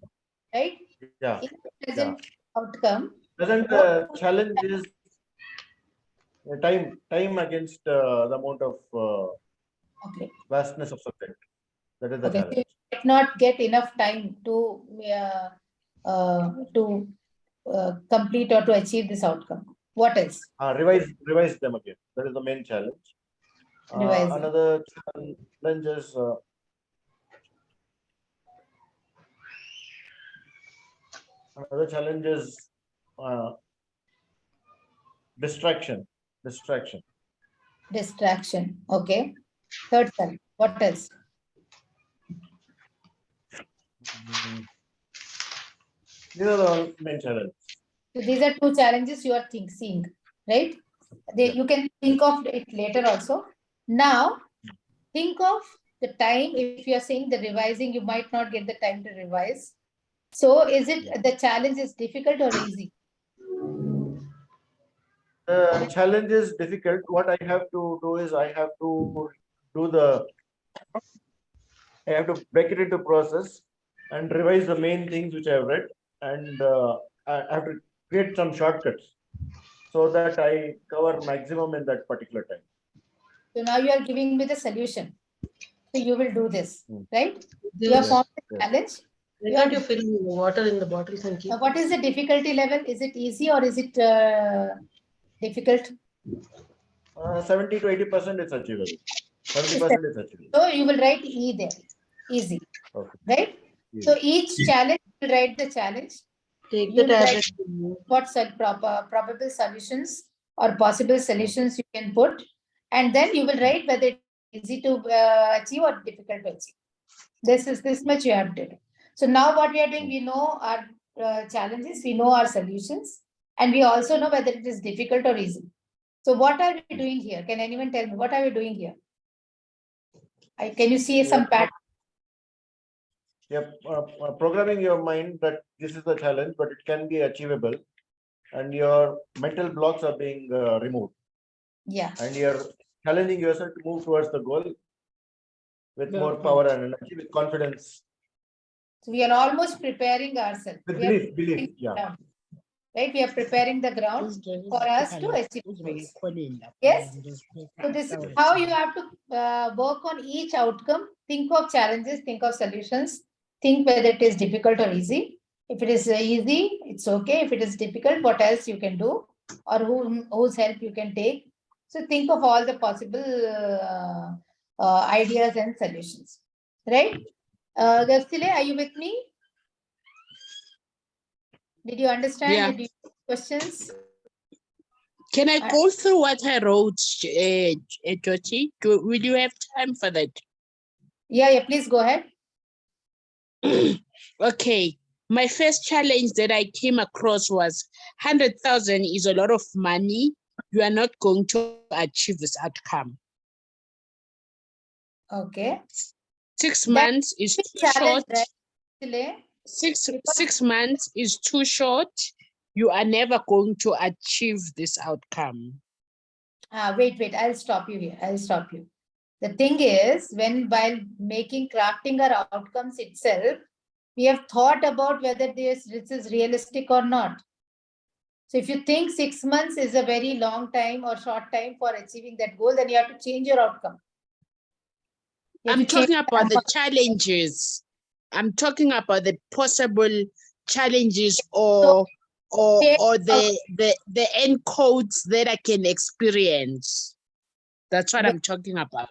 Right? Yeah. In the present outcome. Present challenge is time against the amount of vastness of subject. That is the challenge. So you might not get enough time to complete or to achieve this outcome. What else? Revise them again. That is the main challenge. Another challenge is distraction. Okay. Third challenge. What else? These are the main challenges. So these are 2 challenges you are seeing, right? You can think of it later also. Now, think of the time. If you are saying the revising, you might not get the time to revise. So is it the challenge is difficult or easy? The challenge is difficult. What I have to do is I have to do the, I have to break it into process and revise the main things which I have read, and I have to create some shortcuts so that I cover maximum in that particular time. So now you are giving me the solution. So you will do this, right? You Yes. have formed the challenge. Why can't you fill water in the bottles and keep? What is the difficulty level? Is it easy or is it difficult? 70 to 80% is achievable. 70% is achievable. So you will write E there, easy, Okay. right? So each challenge, you will write the challenge. Take You the will write tablet. what probable solutions or possible solutions you can put, and then you will write whether it's easy to achieve or difficult to achieve. This much you have to do. So now what we are doing, we know our challenges, we know our solutions, and we also know whether it is difficult or easy. So what are we doing here? Can anyone tell me what are we doing here? Can you see some pattern? Yep. Programming your mind that this is the challenge, but it can be achievable, and your mental blocks are being removed. Yeah. And you're challenging yourself to move towards the goal with more power and energy, with confidence. So we are almost preparing ourselves. With We belief, yeah. Right? We are preparing the ground for us to achieve this. Yes. So this is how you have to work on each outcome. Think of challenges, think of solutions, think whether it is difficult or easy. If it is easy, it's okay. If it is difficult, what else you can do or whose help you can take. So think of all the possible ideas and solutions. Right? Gavsile, are you with me? Did you understand? Yeah. Did you have questions? Can I go through what I wrote, Jyoti? Will you have time for that? Yeah, please go ahead. Okay. My first challenge that I came across was 100,000 is a lot of money. You are not going to achieve this outcome. Okay. 6 months is too short. Right? 6 months is too short. You are never going to achieve this outcome. Wait. I'll stop you here. I'll stop you. The thing is, while crafting our outcomes itself, we have thought about whether this is realistic or not. So if you think 6 months is a very long time or short time for achieving that goal, then you have to change your outcome. I'm talking about the challenges. I'm talking about the possible challenges or the end codes that I can experience. That's what I'm talking about.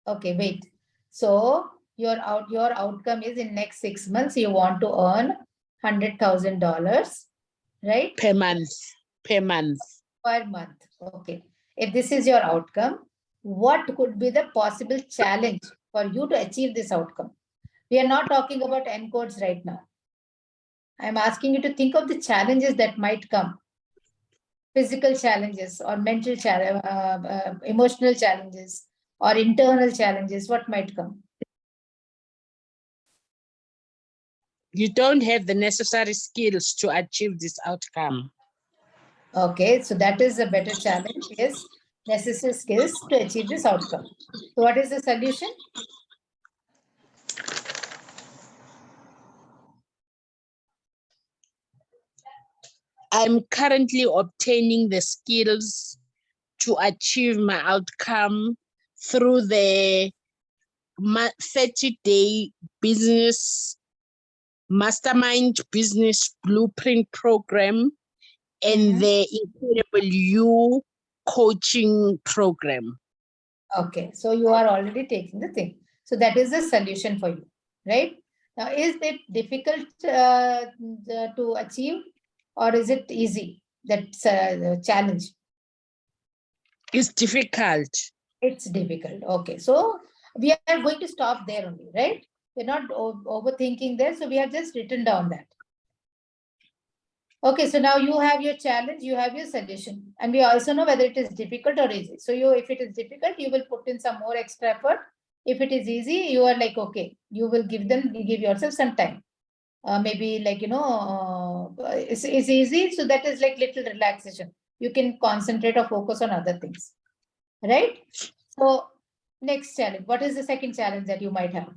Okay, wait. So your outcome is in next 6 months you want to earn $100,000, right? Per month. Per month. Per month. Okay. If this is your outcome, what could be the possible challenge for you to achieve this outcome? We are not talking about end codes right now. I'm asking you to think of the challenges that might come. Physical challenges or mental emotional challenges or internal challenges, what might come? You don't have the necessary skills to achieve this outcome. Okay, so that is a better challenge. Yes, necessary skills to achieve this outcome. So what is the solution? I'm currently obtaining the skills to achieve my outcome through the 30-day business mastermind business blueprint program and the Incredible You coaching program. Okay, so you are already taking the thing. So that is the solution for you, right? Now, is it difficult to achieve or is it easy? That's a challenge. It's difficult. It's difficult. Okay, so we are going to stop there only, right? We're not overthinking there. So we have just written down that. Okay, so now you have your challenge, you have your solution. And we also know whether it is difficult or easy. So if it is difficult, you will put in some more extra effort. If it is easy, you are like, okay, you will give yourself some time. Maybe like, it's easy. So that is like little relaxation. you can concentrate or focus on other things, right? So next challenge, what is the second challenge that you might have?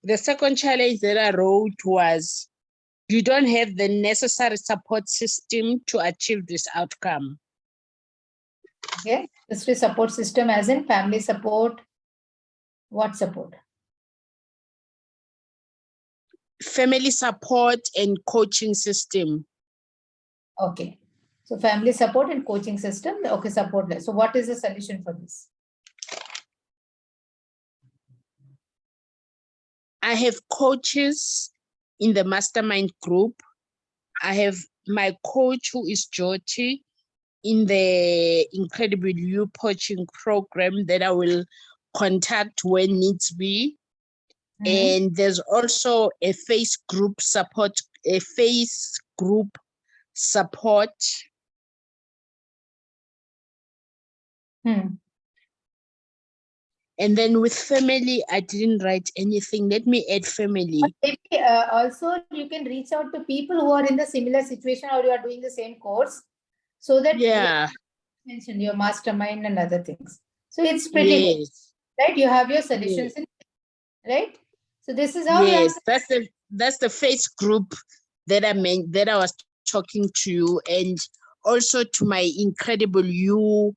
The second challenge that I wrote was, you don't have the necessary support system to achieve this outcome. Okay, this is support system as in family support. What support? Family support and coaching system. Okay, so family support and coaching system. Okay, support. So what is the solution for this? I have coaches in the mastermind group. I have my coach, who is Jyoti, in the Incredible You coaching program that I will contact when needs be. And there's also a face group support. And then with family, I didn't write anything. Let me add family. Maybe, also, you can reach out to people who are in the similar situation or you are doing the same course, so that mention your mastermind and other things. So it's pretty good, right? You have your solutions in, right? So this is how that's the face group that I meant, that I was talking to you, and also to my Incredible You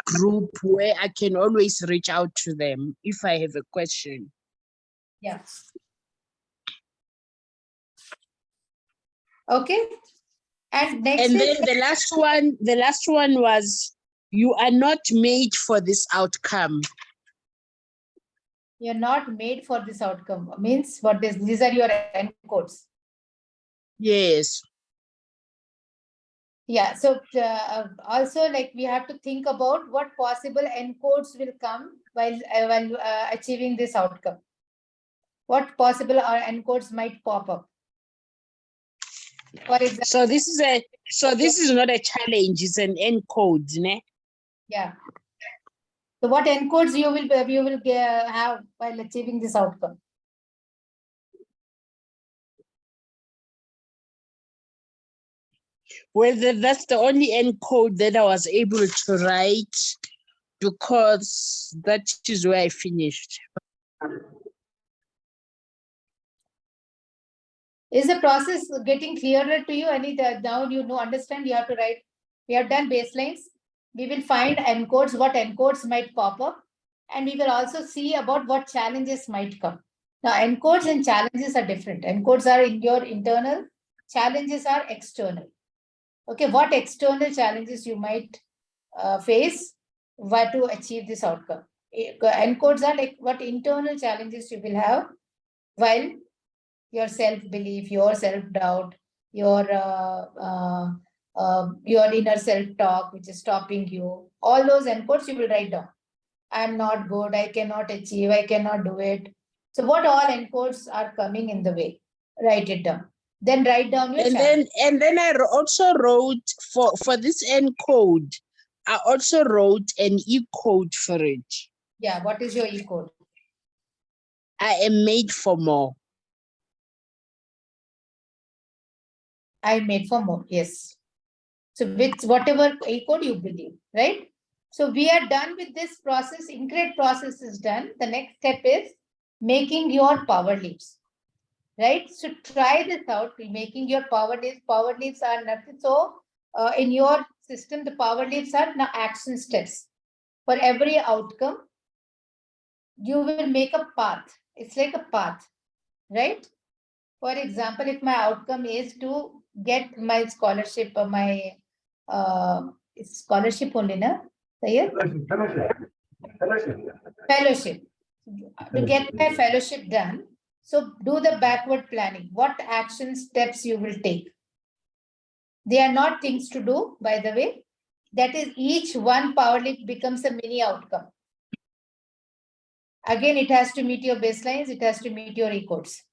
group, where I can always reach out to them if I have a question. Yeah. Okay. And next, and then the last one was, you are not made for this outcome. You're not made for this outcome. Means what is, these are your end codes. Yes. Yeah. So also, like, we have to think about what possible encodes will come while achieving this outcome. What possible encodes might pop up. For example, so this is not a challenge; it's an encode, ne? Yeah. So what encodes you will have while achieving this outcome? Well, that's the only encode that I was able to write, because that is where I finished. Is the process getting clearer to you? Now you know, understand, you have to write. We have done baselines. We will find encodes, what encodes might pop up, and we will also see about what challenges might come. Now, encodes and challenges are different. Encodes are in your internal, challenges are external. Okay, what external challenges you might face to achieve this outcome? Encodes are like what internal challenges you will have while your self-belief, your self-doubt, your inner self-talk, which is stopping you. All those encodes you will write down. I'm not good, I cannot achieve, I cannot do it. So what all encodes are coming in the way? Write it down. Then write down your challenge. And then I also wrote for this encode, I also wrote an e-code for it. Yeah, what is your e-code? I am made for more. I made for more, yes. So with whatever e-code you believe, right? So we are done with this process. INCRED process is done. The next step is making your power leaves, right? So try this out, making your power leaves. Power leaves are nothing. So in your system, the power leaves are now action steps. For every outcome, you will make a path. It's like a path, right? For example, if my outcome is to get my scholarship or my scholarship only, na? Fellowship. To get my fellowship done, so do the backward planning. What action steps you will take? They are not things to do, by the way. That is, each one power leap becomes a mini outcome. Again, it has to meet your baselines. It has to meet your e-codes.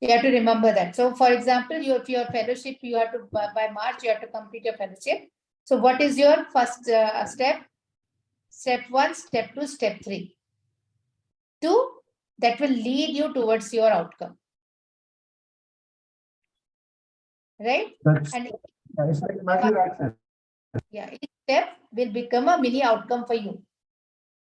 You have to remember that. So, for example, your fellowship, you have to, by March, you have to complete your fellowship. So, what is your first step? Step 1, step 2, step 3. 2, that will lead you towards your outcome. right? That's, And it's like massive access. yeah, each step will become a mini outcome for you.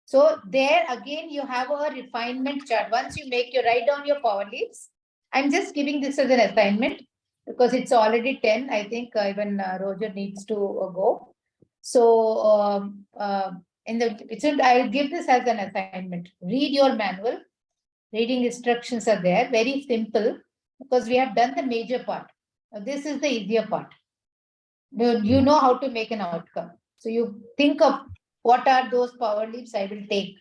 So there again, you have a refinement chart. Once you write down your power leaves, I'm just giving this as an assignment because it's already 10. I think even Roger needs to go. So I'll give this as an assignment. Read your manual. Reading instructions are there, very simple, because we have done the major part. Now, this is the easier part. You know how to make an outcome. So you think of what are those power leaps I will take,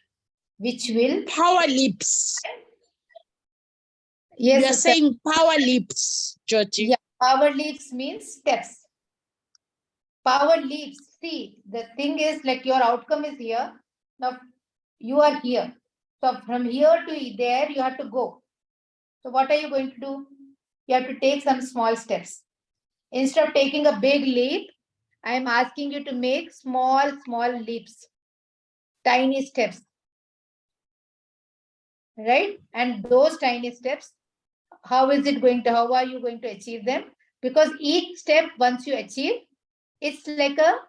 which will... Power leaps. Yes, you are saying power leaps, Jyoti. Yeah, power leaps means steps. Power leaps. See, the thing is like your outcome is here. Now you are here. So from here to there, you have to go. So what are you going to do? You have to take some small steps. Instead of taking a big leap, I am asking you to make small leaps, tiny steps. Right? And those tiny steps, how are you going to achieve them? Because each step, once you achieve, it's like a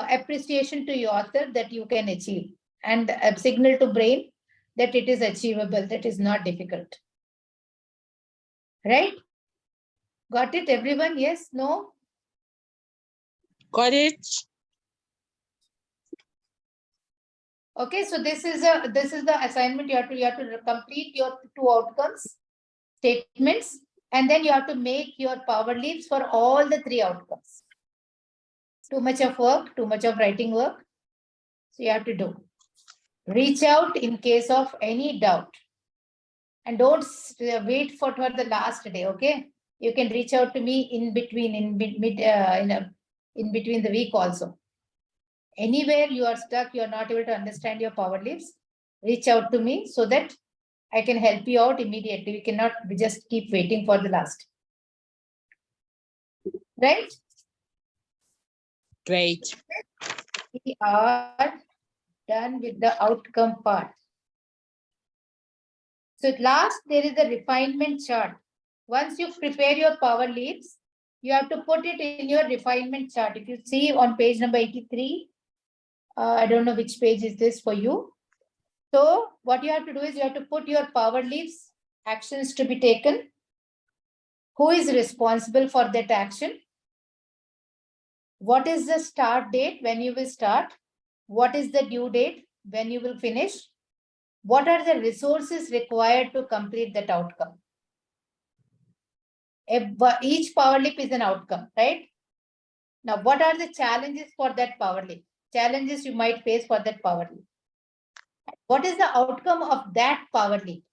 appreciation to yourself that you can achieve, and a signal to brain that it is achievable, that is not difficult. Right? Got it, everyone? Yes? No? Got it? Okay, so this is the assignment. You have to complete your 2 outcomes statements, and then you have to make your power leaps for all the 3 outcomes. Too much of work, too much of writing work. So you have to do. Reach out in case of any doubt. And don't wait for the last day, okay? You can reach out to me in between the week also. Anywhere you are stuck, you are not able to understand your power leaps, reach out to me so that I can help you out immediately. We cannot just keep waiting for the last. Right? Great. We are done with the outcome part. So at last, there is a refinement chart. Once you prepare your power leaps, you have to put it in your refinement chart. If you see on page number 83, I don't know which page is this for you. So what you have to do is you have to put your power leaps, actions to be taken. Who is responsible for that action? What is the start date when you will start? What is the due date when you will finish? What are the resources required to complete that outcome? Each power leap is an outcome, right? Now, what are the challenges for that power leap? Challenges you might face for that power leap. What is the outcome of that power leap?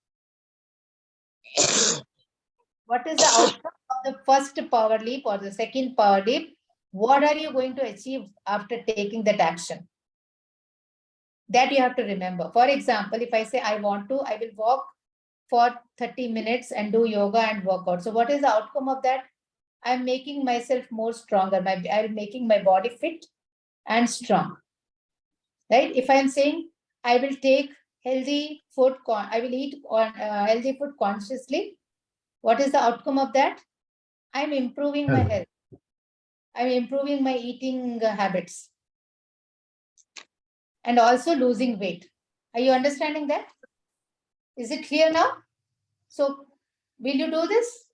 What is the outcome of the first power leap or the second power leap? What are you going to achieve after taking that action? That you have to remember. For example, if I say I will walk for 30 minutes and do yoga and work out. So what is the outcome of that? I'm making myself more stronger. I'm making my body fit and strong. Right? If I'm saying I will take healthy food, I will eat healthy food consciously. What is the outcome of that? I'm improving my health. I'm improving my eating habits. And also losing weight. Are you understanding that? Is it clear now? So will you do this?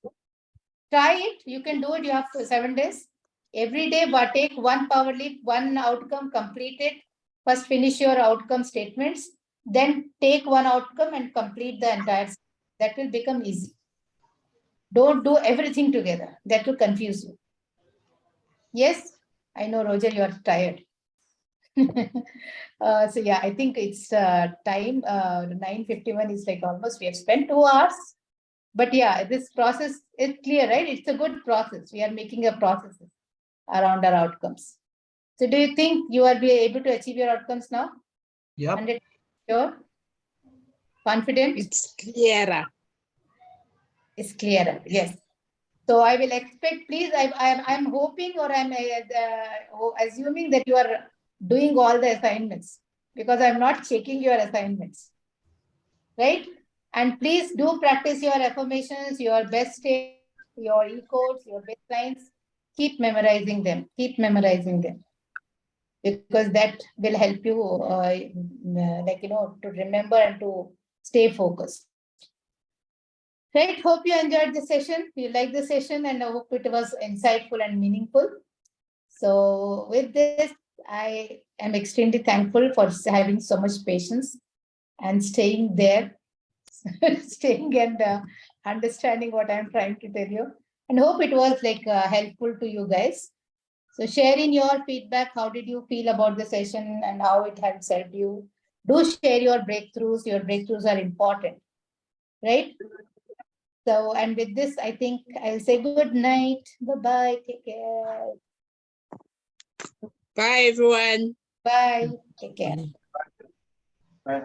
Try it. You can do it. You have 7 days. Every day, but take one power leap, one outcome, complete it. First, finish your outcome statements. Then take one outcome and complete the entire. That will become easy. Don't do everything together. That will confuse you. Yes? I know, Roger, you are tired. So yeah, I think it's time. 9:51 is like almost, we have spent 2 hours. But yeah, this process is clear, right? It's a good process. We are making a process around our outcomes. So do you think you will be able to achieve your outcomes now? Yep. 100% sure? Confident? It's clearer. It's clearer, yes. So I will expect, please, I'm hoping, or I'm assuming that you are doing all the assignments, because I'm not checking your assignments, right? And please do practice your affirmations, your best statement, your e-codes, your baselines, keep memorizing them. Keep memorizing them. Because that will help you, to remember and to stay focused. Right, hope you enjoyed the session. You liked the session and I hope it was insightful and meaningful. So with this, I am extremely thankful for having so much patience and staying there, staying and understanding what I'm trying to tell you. And hope it was helpful to you guys. So sharing your feedback, how did you feel about the session and how it has helped you? Do share your breakthroughs. Your breakthroughs are important, right? So, and with this, I think I'll say good night. Bye-bye. Take care. Bye, everyone. Bye. Take care. Bye.